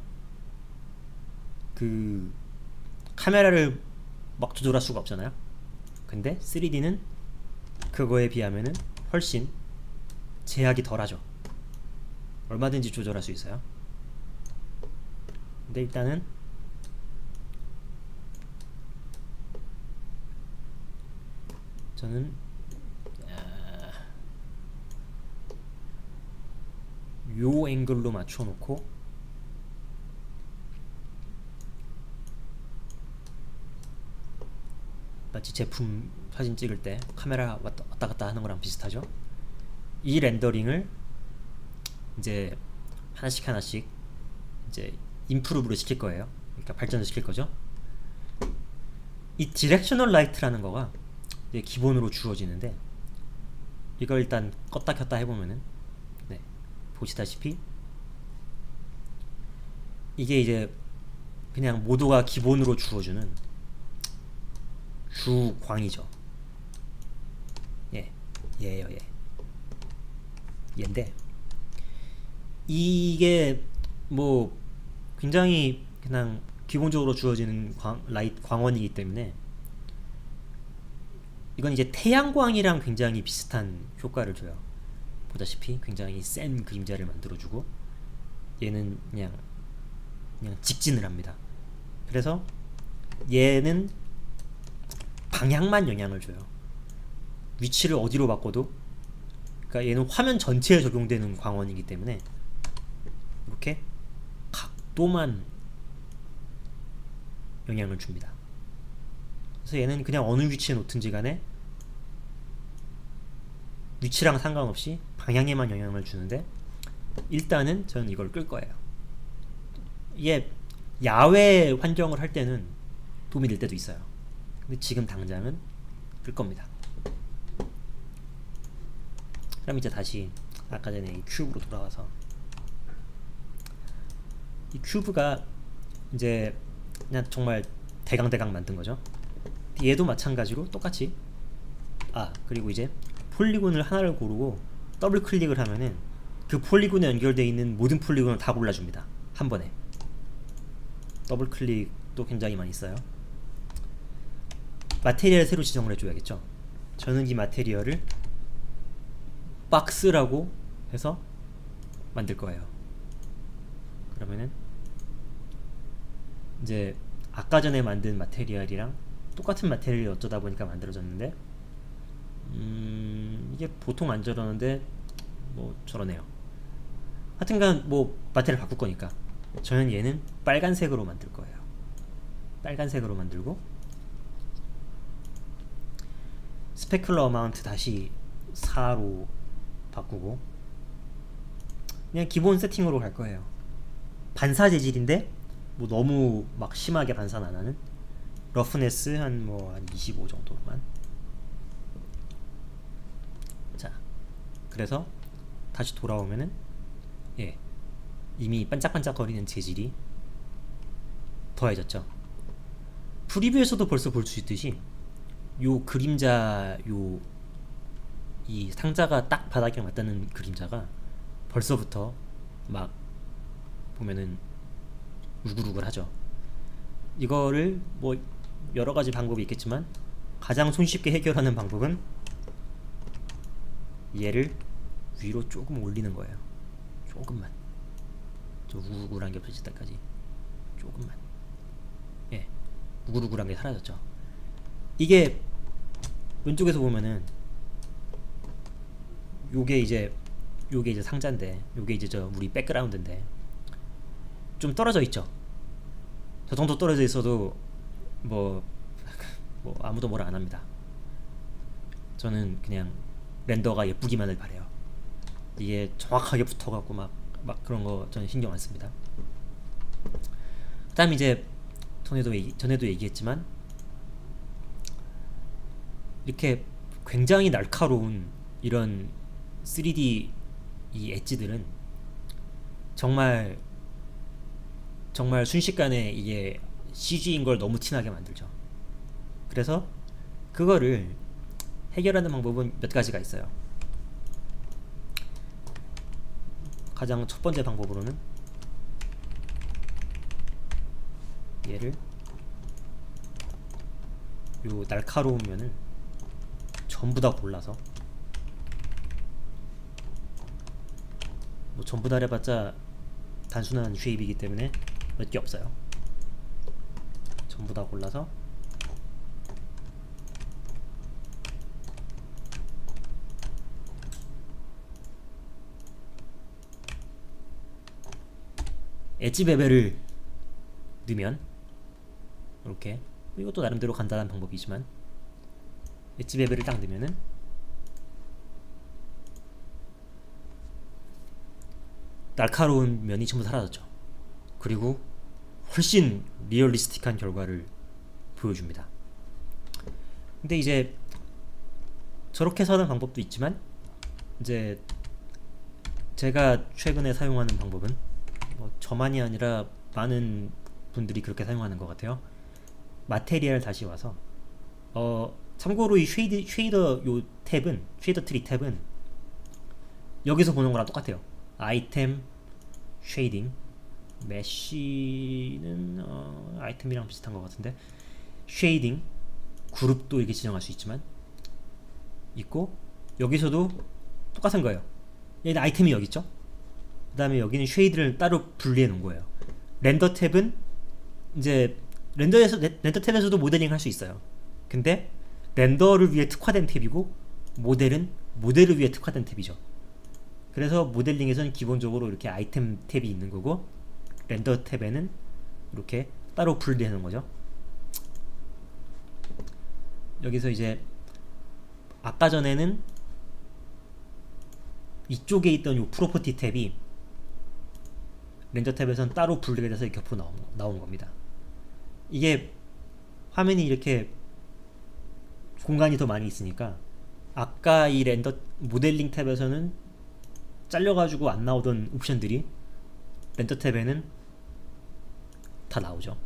그 카메라를 막 조절할 수가 없잖아요. 근데 3D는 그거에 비하면은 훨씬 제약이 덜하죠. 얼마든지 조절할 수 있어요. 근데 일단은 저는 요 앵글로 맞춰 놓고 마치 제품 사진 찍을 때 카메라 왔다 갔다 하는 거랑 비슷하죠. 이 렌더링을 이제 하나씩 이제 임프루브를 시킬 거예요. 그러니까 발전을 시킬 거죠. 이 디렉셔널 라이트라는 거가 이제 기본으로 주어지는데, 이걸 일단 껐다 켰다 해보면은, 네, 보시다시피 이게 이제 그냥 모두가 기본으로 주어주는 주광이죠. 예, 얘예요, 얘. 얘인데 이게 뭐 굉장히 그냥 기본적으로 주어지는 광원이기 때문에 이건 이제 태양광이랑 굉장히 비슷한 효과를 줘요. 보다시피 굉장히 센 그림자를 만들어주고 얘는 그냥 직진을 합니다. 그래서 얘는 방향만 영향을 줘요. 위치를 어디로 바꿔도, 그러니까 얘는 화면 전체에 적용되는 광원이기 때문에 이렇게 각도만 영향을 줍니다. 그래서 얘는 그냥 어느 위치에 놓든지 간에 위치랑 상관없이 방향에만 영향을 주는데, 일단은 저는 이걸 끌 거예요. 이게 야외 환경을 할 때는 도움이 될 때도 있어요. 근데 지금 당장은 끌 겁니다. 그럼 이제 다시 아까 전에 이 큐브로 돌아와서, 이 큐브가 이제 그냥 정말 대강대강 만든 거죠. 얘도 마찬가지로 똑같이, 그리고 이제 폴리곤을 하나를 고르고 더블 클릭을 하면은 그 폴리곤에 연결되어 있는 모든 폴리곤을 다 골라줍니다. 한 번에. 더블 클릭도 굉장히 많이 써요. 마테리얼을 새로 지정을 해줘야겠죠. 저는 이 마테리얼을 박스라고 해서 만들 거예요. 그러면은 이제 아까 전에 만든 마테리얼이랑 똑같은 마테리얼이 어쩌다 보니까 만들어졌는데, 이게 보통 안 저러는데 뭐 저러네요. 하여튼간 뭐 마테리얼 바꿀 거니까 저는 얘는 빨간색으로 만들 거예요. 빨간색으로 만들고 스페큘러 어마운트 다시 4로 바꾸고 그냥 기본 세팅으로 갈 거예요. 반사 재질인데 뭐 너무 막 심하게 반사는 안 하는, 러프네스 한 25 정도만. 자, 그래서 다시 돌아오면은 이미 반짝반짝거리는 재질이 더해졌죠. 프리뷰에서도 벌써 볼 수 있듯이 요 그림자, 이 상자가 딱 바닥에 맞닿는 그림자가 벌써부터 막 보면은 우글우글하죠. 이거를 뭐 여러 가지 방법이 있겠지만 가장 손쉽게 해결하는 방법은 얘를 위로 조금 올리는 거예요. 조금만. 저 우글우글한 게 없어질 때까지 조금만. 우글우글한 게 사라졌죠. 이게 왼쪽에서 보면은 요게 이제 상자인데, 요게 이제 우리 백그라운드인데 좀 떨어져 있죠. 저 정도 떨어져 있어도 뭐 아무도 뭐라 안 합니다. 저는 그냥 렌더가 예쁘기만을 바래요. 이게 정확하게 붙어갖고 막 그런 거 저는 신경 안 씁니다. 그다음 이제 전에도 얘기했지만 이렇게 굉장히 날카로운 이런 3D 이 엣지들은 정말 순식간에 이게 CG인 걸 너무 티나게 만들죠. 그래서 그거를 해결하는 방법은 몇 가지가 있어요. 가장 첫 번째 방법으로는 얘를 요 날카로운 면을 전부 다 골라서, 뭐 전부 다 해봤자 단순한 쉐입이기 때문에 몇 개 없어요. 전부 다 골라서 엣지 베벨을 넣으면 이렇게, 이것도 나름대로 간단한 방법이지만 엣지 베벨을 딱 넣으면은 날카로운 면이 전부 사라졌죠. 그리고 훨씬 리얼리스틱한 결과를 보여줍니다. 근데 이제 저렇게 하는 방법도 있지만, 이제 제가 최근에 사용하는 방법은 뭐 저만이 아니라 많은 분들이 그렇게 사용하는 것 같아요. 마테리얼 다시 와서 참고로 이 쉐이더 요 탭은 쉐이더 트리 탭은 여기서 보는 거랑 똑같아요. 아이템 쉐이딩 메쉬는 아이템이랑 비슷한 것 같은데 쉐이딩 그룹도 이렇게 지정할 수 있지만 있고 여기서도 똑같은 거예요. 얘는 아이템이 여기 있죠. 그 다음에 여기는 쉐이드를 따로 분리해 놓은 거예요. 렌더 탭은 이제 렌더 탭에서도 모델링 할 수 있어요. 근데 렌더를 위해 특화된 탭이고 모델은 모델을 위해 특화된 탭이죠. 그래서 모델링에서는 기본적으로 이렇게 아이템 탭이 있는 거고 렌더 탭에는 이렇게 따로 분리해 놓은 거죠. 여기서 이제 아까 전에는 이쪽에 있던 이 프로퍼티 탭이 렌더 탭에서는 따로 분리가 돼서 이렇게 옆으로 나오는 겁니다. 이게 화면이 이렇게 공간이 더 많이 있으니까 아까 이 렌더 모델링 탭에서는 잘려가지고 안 나오던 옵션들이 렌더 탭에는 다 나오죠.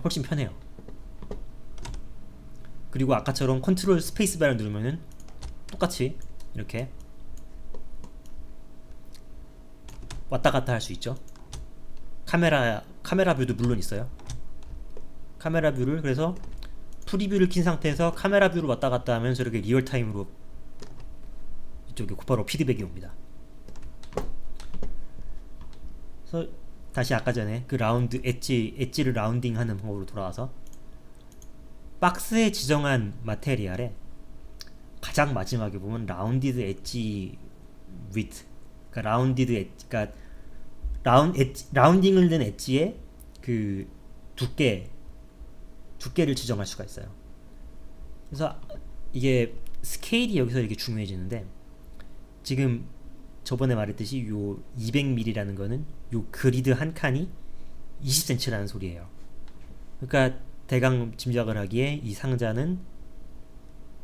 훨씬 편해요. 그리고 아까처럼 컨트롤 스페이스바를 누르면은 똑같이 이렇게 왔다 갔다 할 수 있죠. 카메라 뷰도 물론 있어요. 카메라 뷰를 그래서 프리뷰를 킨 상태에서 카메라 뷰로 왔다 갔다 하면서 이렇게 리얼타임으로 이쪽에 곧바로 피드백이 옵니다. 그래서 다시 아까 전에 그 라운드 엣지를 라운딩하는 방법으로 돌아와서 박스에 지정한 마테리얼에 가장 마지막에 보면 라운디드 엣지 위드, 그러니까 라운디드 엣지, 그러니까 라운딩을 된 엣지의 그 두께를 지정할 수가 있어요. 그래서 이게 스케일이 여기서 이렇게 중요해지는데 지금 저번에 말했듯이 요 200mm라는 거는 요 그리드 한 칸이 20cm라는 소리예요. 그러니까 대강 짐작을 하기에 이 상자는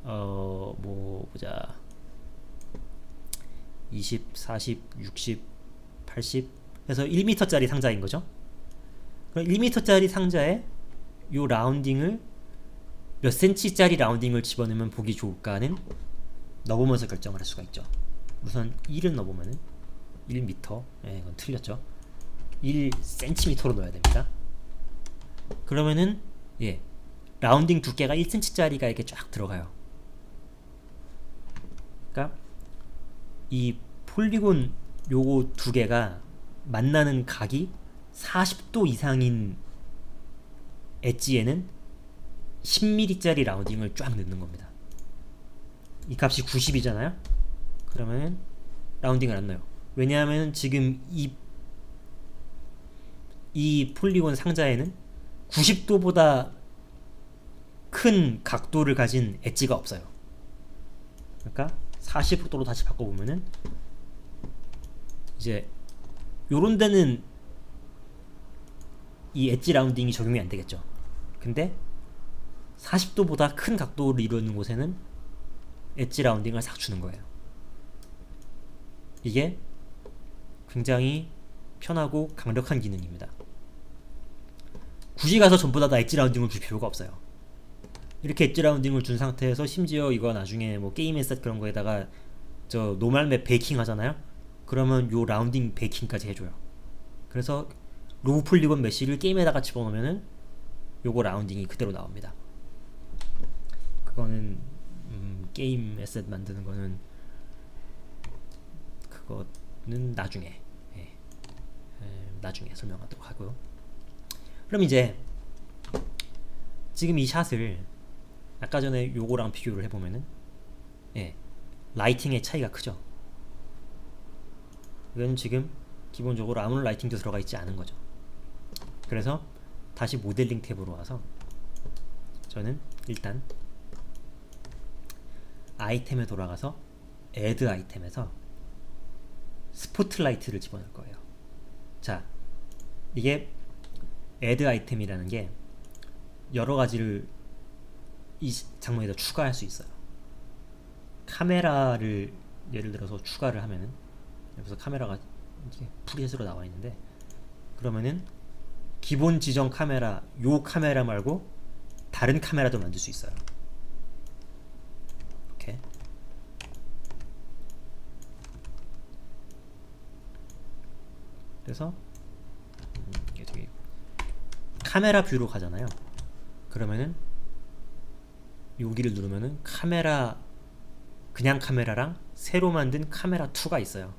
뭐 보자 20, 40, 60, 80 해서 1m짜리 상자인 거죠. 그럼 1m짜리 상자에 요 라운딩을 몇 cm짜리 라운딩을 집어넣으면 보기 좋을까는 넣어보면서 결정을 할 수가 있죠. 우선 1을 넣어보면은 1m, 이건 틀렸죠. 1cm로 넣어야 됩니다. 그러면은 라운딩 두께가 1cm짜리가 이렇게 쫙 들어가요. 그러니까 이 폴리곤 요거 두 개가 만나는 각이 40도 이상인 엣지에는 10mm짜리 라운딩을 쫙 넣는 겁니다. 이 값이 90이잖아요. 그러면 라운딩을 안 넣어요. 왜냐하면 지금 이 폴리곤 상자에는 90도보다 큰 각도를 가진 엣지가 없어요. 그러니까 40도로 다시 바꿔보면은 이제 요런 데는 이 엣지 라운딩이 적용이 안 되겠죠. 근데 40도보다 큰 각도를 이루는 곳에는 엣지 라운딩을 싹 주는 거예요. 이게 굉장히 편하고 강력한 기능입니다. 굳이 가서 전부 다 엣지 라운딩을 줄 필요가 없어요. 이렇게 엣지 라운딩을 준 상태에서 심지어 이거 나중에 뭐 게임 에셋 그런 거에다가 저 노멀 맵 베이킹 하잖아요. 그러면 요 라운딩 베이킹까지 해줘요. 그래서 로우 폴리곤 메쉬를 게임에다가 집어넣으면은 요거 라운딩이 그대로 나옵니다. 그거는 게임 에셋 만드는 거는 그거는 나중에 설명하도록 하고요. 그럼 이제 지금 이 샷을 아까 전에 요거랑 비교를 해보면은 라이팅의 차이가 크죠. 이건 지금 기본적으로 아무런 라이팅도 들어가 있지 않은 거죠. 그래서 다시 모델링 탭으로 와서 저는 일단 아이템에 돌아가서 애드 아이템에서 스포트라이트를 집어넣을 거예요. 자, 이게 애드 아이템이라는 게 여러 가지를 이 장면에다 추가할 수 있어요. 카메라를 예를 들어서 추가를 하면은 여기서 카메라가 이렇게 프리셋으로 나와 있는데 그러면은 기본 지정 카메라 요 카메라 말고 다른 카메라도 만들 수 있어요. 그래서 이게 되게 카메라 뷰로 가잖아요. 그러면은 여기를 누르면은 그냥 카메라랑 새로 만든 카메라 2가 있어요.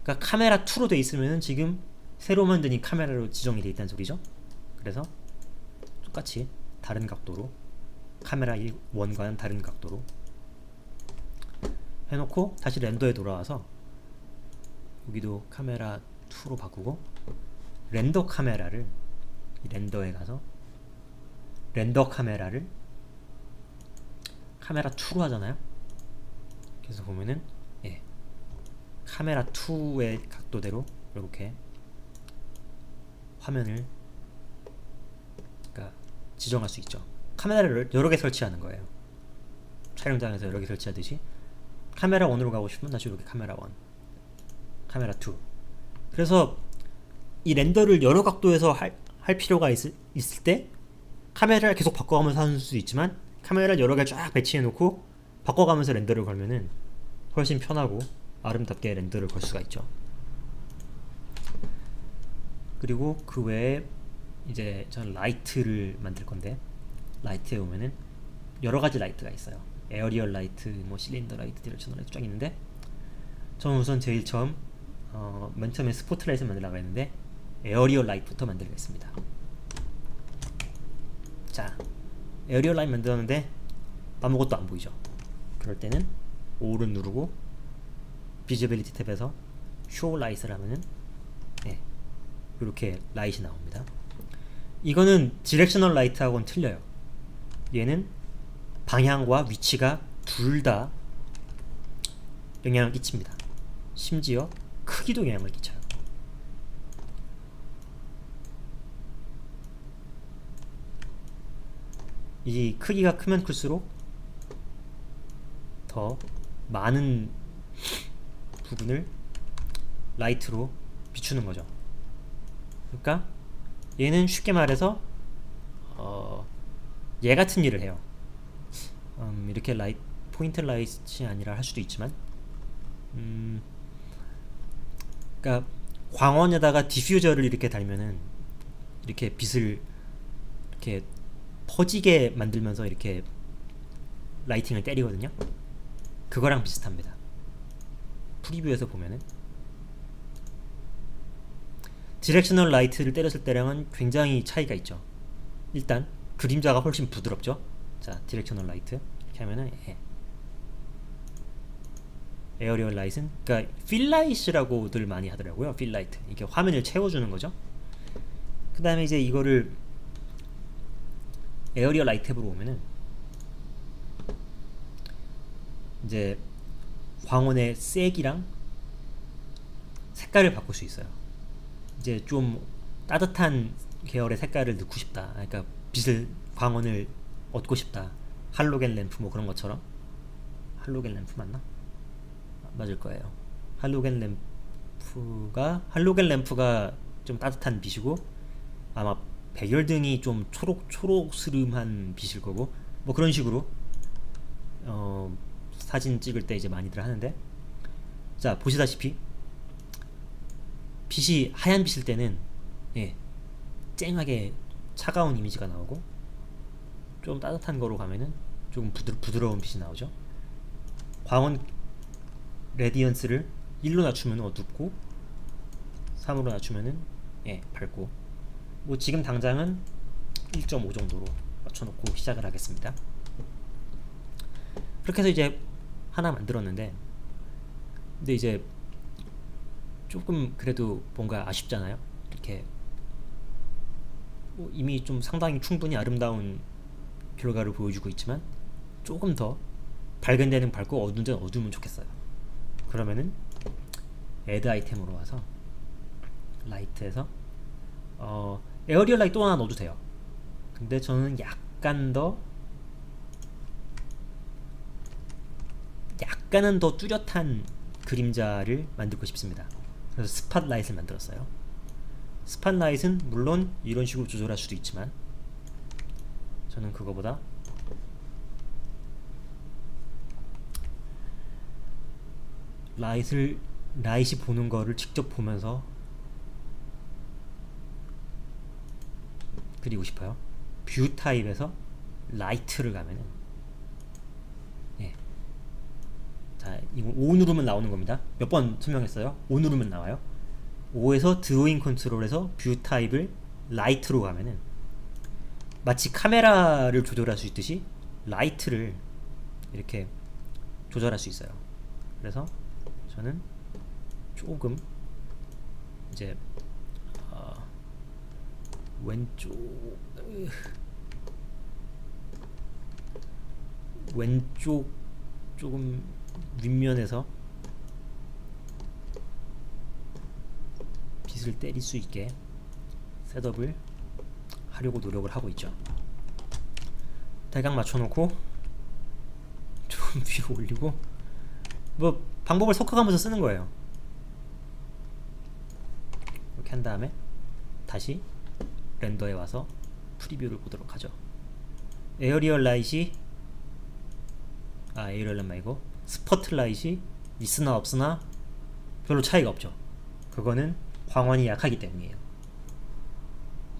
그러니까 카메라 2로 돼 있으면은 지금 새로 만든 이 카메라로 지정이 돼 있다는 소리죠. 그래서 똑같이 다른 각도로 카메라 1과는 다른 각도로 해놓고 다시 렌더에 돌아와서 여기도 카메라 2로 바꾸고 렌더 카메라를 렌더에 가서 렌더 카메라를 카메라 2로 하잖아요. 그래서 보면은 카메라 2의 각도대로 이렇게 화면을 그러니까 지정할 수 있죠. 카메라를 여러 개 설치하는 거예요. 촬영장에서 여러 개 설치하듯이 카메라 1으로 가고 싶으면 다시 이렇게 카메라 1, 카메라 2. 그래서 이 렌더를 여러 각도에서 할 필요가 있을 때 카메라를 계속 바꿔가면서 하는 수도 있지만 카메라를 여러 개 쫙 배치해 놓고 바꿔가면서 렌더를 걸면은 훨씬 편하고 아름답게 렌더를 걸 수가 있죠. 그리고 그 외에 이제 저는 라이트를 만들 건데 라이트에 오면은 여러 가지 라이트가 있어요. 에어리얼 라이트, 뭐 실린더 라이트, 디렉셔널 라이트 쫙 있는데 저는 우선 제일 처음 맨 처음에 스포트라이트를 만들려고 했는데 에어리얼 라이트부터 만들겠습니다. 자, 에어리얼 라이트 만들었는데 아무것도 안 보이죠. 그럴 때는 O를 누르고 비지빌리티 탭에서 쇼 라이트를 하면은 이렇게 라이트이 나옵니다. 이거는 디렉셔널 라이트하고는 틀려요. 얘는 방향과 위치가 둘 다 영향을 끼칩니다. 심지어 크기도 영향을 끼쳐요. 이 크기가 크면 클수록 더 많은 부분을 라이트로 비추는 거죠. 그러니까 얘는 쉽게 말해서 얘 같은 일을 해요. 이렇게 포인트 라이트이 아니라 할 수도 있지만 그러니까 광원에다가 디퓨저를 이렇게 달면은 이렇게 빛을 이렇게 퍼지게 만들면서 이렇게 라이팅을 때리거든요. 그거랑 비슷합니다. 프리뷰에서 보면은 디렉셔널 라이트를 때렸을 때랑은 굉장히 차이가 있죠. 일단 그림자가 훨씬 부드럽죠. 자, 디렉셔널 라이트 이렇게 하면은 에어리얼 라이트는 그러니까 필라이트라고들 많이 하더라고요. 필라이트 이게 화면을 채워주는 거죠. 그 다음에 이제 이거를 에어리얼 라이트 탭으로 오면은 이제 광원의 색이랑 색깔을 바꿀 수 있어요. 이제 좀 따뜻한 계열의 색깔을 넣고 싶다. 그러니까 광원을 얻고 싶다. 할로겐 램프 뭐 그런 것처럼. 할로겐 램프 맞나? 맞을 거예요. 할로겐 램프가 좀 따뜻한 빛이고 아마 백열등이 좀 초록스름한 빛일 거고 뭐 그런 식으로 사진 찍을 때 이제 많이들 하는데, 자 보시다시피 빛이 하얀 빛일 때는 쨍하게 차가운 이미지가 나오고 좀 따뜻한 거로 가면은 조금 부드러운 빛이 나오죠. 광원 레디언스를 1로 낮추면 어둡고 3으로 낮추면은 밝고, 뭐 지금 당장은 1.5 정도로 맞춰놓고 시작을 하겠습니다. 그렇게 해서 이제 하나 만들었는데, 근데 이제 조금 그래도 뭔가 아쉽잖아요. 이렇게 뭐 이미 좀 상당히 충분히 아름다운 결과를 보여주고 있지만 조금 더 밝은 데는 밝고 어두운 데는 어두우면 좋겠어요. 그러면은 애드 아이템으로 와서 라이트에서 에어리얼 라이트 또 하나 넣어도 돼요. 근데 저는 약간은 더 뚜렷한 그림자를 만들고 싶습니다. 그래서 스팟라이트를 만들었어요. 스팟라이트는 물론 이런 식으로 조절할 수도 있지만 저는 그거보다 라이트이 보는 거를 직접 보면서 그리고 싶어요. 뷰 타입에서 라이트를 가면은, 예, 자 이거 O 누르면 나오는 겁니다. 몇 번 설명했어요? O 누르면 나와요. O에서 드로잉 컨트롤에서 뷰 타입을 라이트로 가면은 마치 카메라를 조절할 수 있듯이 라이트를 이렇게 조절할 수 있어요. 그래서 저는 조금 이제 왼쪽 왼쪽 조금 윗면에서 빛을 때릴 수 있게 셋업을 하려고 노력을 하고 있죠. 대강 맞춰놓고 좀 위로 올리고, 뭐 방법을 섞어가면서 쓰는 거예요. 이렇게 한 다음에 다시 렌더에 와서 프리뷰를 보도록 하죠. 에어리얼 라이트이 에어리얼 말고 스포트라이트이 있으나 없으나 별로 차이가 없죠. 그거는 광원이 약하기 때문이에요.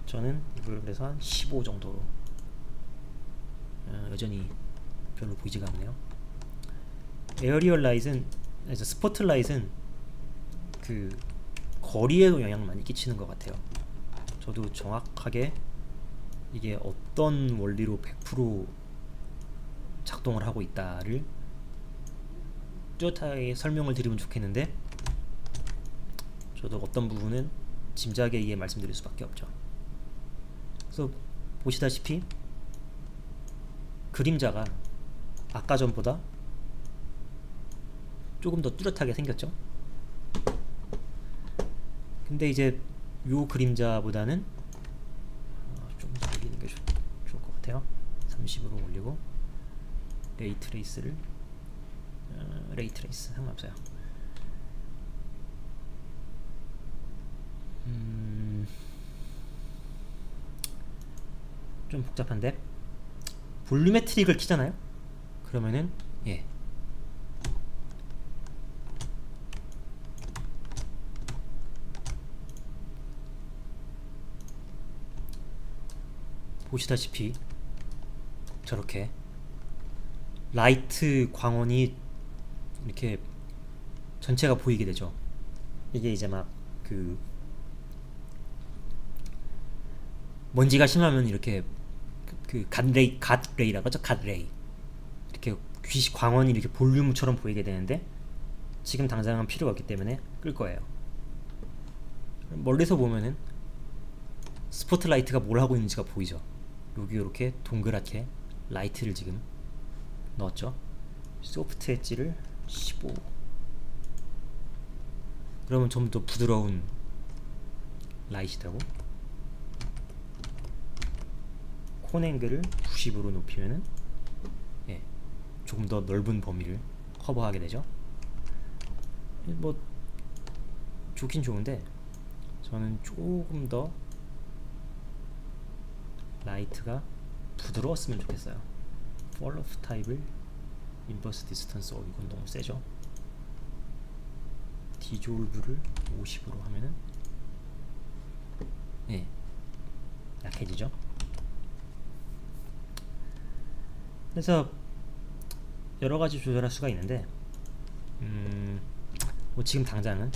저는 이걸 그래서 한 15 정도로, 여전히 별로 보이지가 않네요. 에어리얼 라이트는, 스포트라이트는 그 거리에도 영향을 많이 끼치는 것 같아요. 저도 정확하게 이게 어떤 원리로 100% 작동을 하고 있다를 뚜렷하게 설명을 드리면 좋겠는데, 저도 어떤 부분은 짐작에 의해 말씀드릴 수밖에 없죠. 그래서 보시다시피 그림자가 아까 전보다 조금 더 뚜렷하게 생겼죠. 근데 이제 요 그림자보다는 좀 더 올리는 게 좋을 것 같아요. 30으로 올리고 레이트레이스를 레이트레이스 상관없어요. 좀 복잡한데, 볼륨메트릭을 키잖아요. 그러면은 보시다시피 저렇게 라이트 광원이 이렇게 전체가 보이게 되죠. 이게 이제 막 그 먼지가 심하면 이렇게 그 갓레이라고 하죠. 갓레이, 이렇게 귀시 광원이 이렇게 볼륨처럼 보이게 되는데, 지금 당장은 필요가 없기 때문에 끌 거예요. 멀리서 보면은 스포트라이트가 뭘 하고 있는지가 보이죠. 여기 이렇게 동그랗게 라이트를 지금 넣었죠. 소프트 엣지를 15, 그러면 좀 더 부드러운 라이트이 되고, 콘 앵글을 90으로 높이면은 조금 더 넓은 범위를 커버하게 되죠. 뭐 좋긴 좋은데 저는 조금 더 라이트가 부드러웠으면 좋겠어요. 펄 오프 타입을 인버스 디스턴스, 이건 너무 세죠. 디졸브를 50으로 하면은 약해지죠. 그래서 여러 가지 조절할 수가 있는데, 뭐 지금 당장은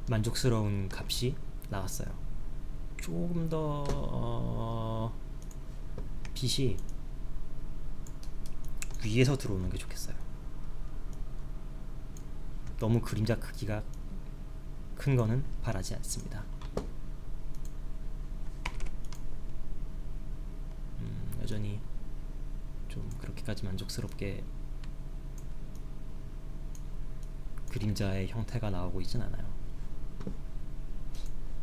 만족스러운 값이 나왔어요. 조금 더 빛이 위에서 들어오는 게 좋겠어요. 너무 그림자 크기가 큰 거는 바라지 않습니다. 여전히 좀 그렇게까지 만족스럽게 그림자의 형태가 나오고 있진 않아요.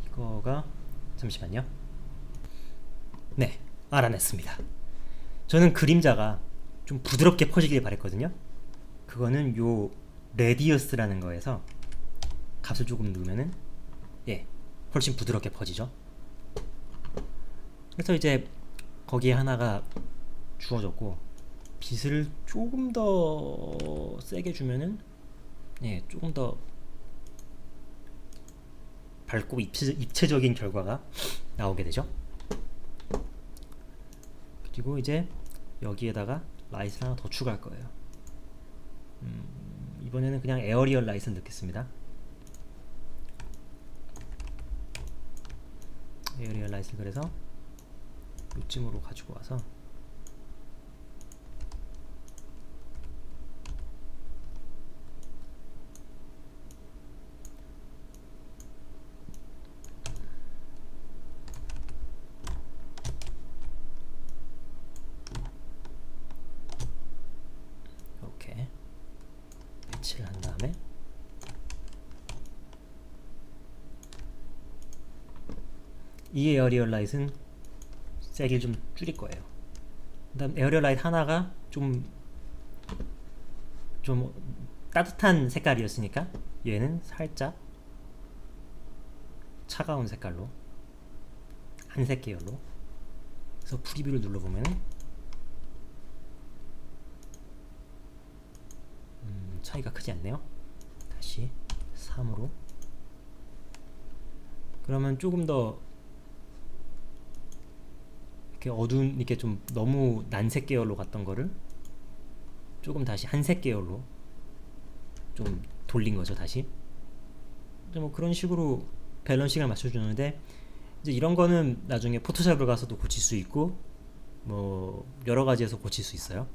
이거가, 잠시만요. 네, 알아냈습니다. 저는 그림자가 좀 부드럽게 퍼지길 바랬거든요. 그거는 요 레디어스라는 거에서 값을 조금 넣으면은 훨씬 부드럽게 퍼지죠. 그래서 이제 거기에 하나가 주어졌고, 빛을 조금 더 세게 주면은 조금 더 밝고 입체적인 결과가 나오게 되죠. 그리고 이제 여기에다가 라이트를 하나 더 추가할 거예요. 이번에는 그냥 에어리얼 라이트를 넣겠습니다. 에어리얼 라이트를 그래서 요쯤으로 가지고 와서 이렇게 배치를 한 다음에 이 에어리얼 라이트는 세기를 좀 줄일 거예요. 그다음 에어리얼 라이트 하나가 좀 따뜻한 색깔이었으니까 얘는 살짝 차가운 색깔로 한색 계열로. 그래서 프리뷰를 눌러보면은 차이가 크지 않네요. 다시 3으로. 그러면 조금 더 이렇게 어두운, 이렇게 좀 너무 난색 계열로 갔던 거를 조금 다시 한색 계열로 좀 돌린 거죠. 다시 뭐 그런 식으로 밸런싱을 맞춰주는데, 이제 이런 거는 나중에 포토샵을 가서도 고칠 수 있고 뭐 여러 가지에서 고칠 수 있어요.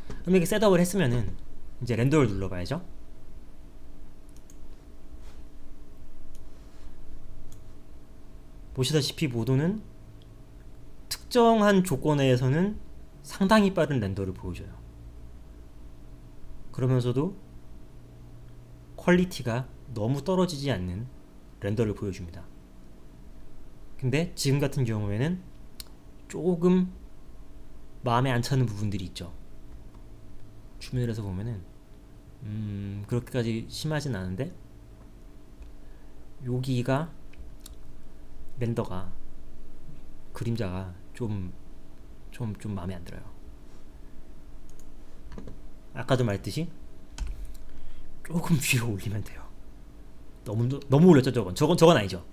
그럼 이렇게 셋업을 했으면은 이제 렌더를 눌러봐야죠. 보시다시피 모도는 특정한 조건에서는 상당히 빠른 렌더를 보여줘요. 그러면서도 퀄리티가 너무 떨어지지 않는 렌더를 보여줍니다. 근데 지금 같은 경우에는 조금 마음에 안 차는 부분들이 있죠. 주민을 해서 보면은 그렇게까지 심하진 않은데 여기가 렌더가 그림자가 좀 마음에 안 들어요. 아까도 말했듯이 조금 위로 올리면 돼요. 너무 올렸죠. 저건 아니죠.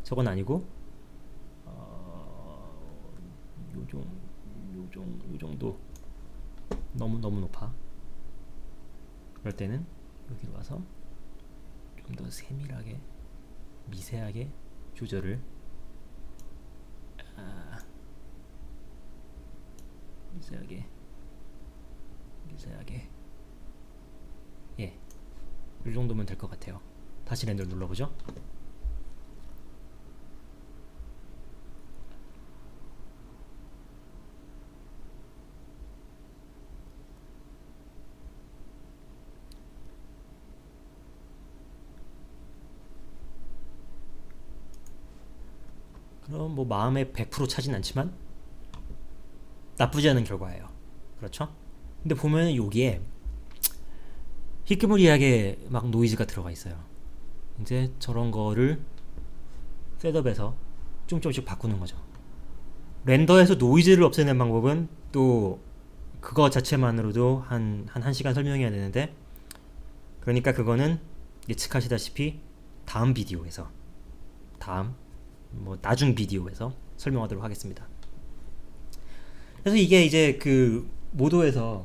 저건 아니고 요 정도 너무 높아. 그럴 때는 여기로 와서 좀 더 세밀하게 미세하게 조절을 미세하게 예, 이 정도면 될 것 같아요. 다시 렌더를 눌러보죠. 그럼 뭐 마음에 100% 차진 않지만 나쁘지 않은 결과예요. 그렇죠? 근데 보면은 여기에 희끄무리하게 막 노이즈가 들어가 있어요. 이제 저런 거를 셋업에서 조금씩 바꾸는 거죠. 렌더에서 노이즈를 없애는 방법은 또 그거 자체만으로도 한 1시간 설명해야 되는데, 그러니까 그거는 예측하시다시피 다음 비디오에서 나중 비디오에서 설명하도록 하겠습니다. 그래서 이게 이제 그 모도에서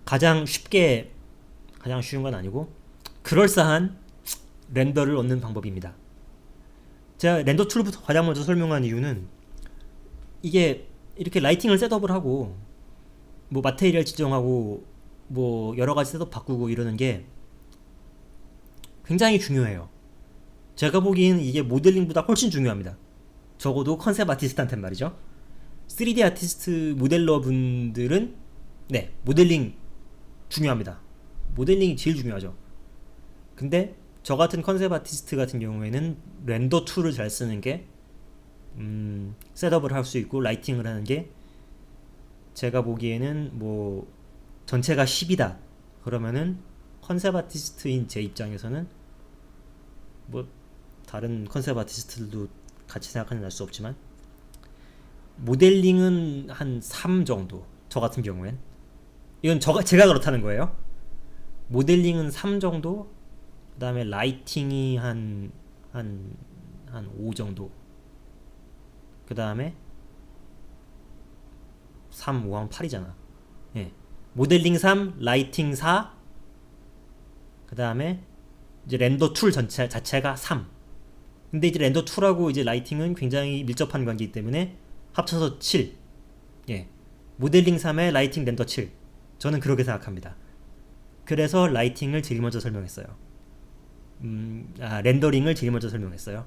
가장 쉬운 건 아니고 그럴싸한 렌더를 얻는 방법입니다. 제가 렌더 툴부터 가장 먼저 설명한 이유는 이게 이렇게 라이팅을 셋업을 하고 뭐 마테리얼 지정하고 뭐 여러가지 셋업 바꾸고 이러는 게 굉장히 중요해요. 제가 보기에는 이게 모델링보다 훨씬 중요합니다. 적어도 컨셉 아티스트한테는 말이죠. 3D 아티스트 모델러 분들은 네, 모델링 중요합니다. 모델링이 제일 중요하죠. 근데 저 같은 컨셉 아티스트 같은 경우에는 렌더 툴을 잘 쓰는 게 셋업을 할 수 있고 라이팅을 하는 게, 제가 보기에는 뭐 전체가 10이다 그러면은 컨셉 아티스트인 제 입장에서는 뭐 다른 컨셉 아티스트들도 같이 생각하는 알 수 없지만 모델링은 한 3 정도, 저 같은 경우엔 이건 제가 그렇다는 거예요. 모델링은 3 정도 그 다음에 라이팅이 한 5 정도. 그 다음에 3, 5하면 8이잖아. 예. 모델링 3, 라이팅 4, 그 다음에 이제 렌더 툴 자체가 3. 근데 이제 렌더 툴하고 이제 라이팅은 굉장히 밀접한 관계이기 때문에 합쳐서 7. 예. 모델링 3에 라이팅 렌더 7. 저는 그렇게 생각합니다. 그래서 라이팅을 제일 먼저 설명했어요. 렌더링을 제일 먼저 설명했어요.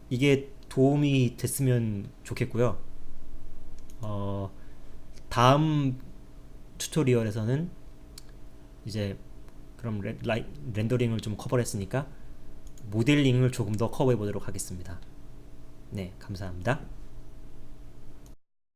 이게 도움이 됐으면 좋겠고요. 다음 튜토리얼에서는 이제 그럼 렌더링을 좀 커버했으니까 모델링을 조금 더 커버해 보도록 하겠습니다. 네, 감사합니다.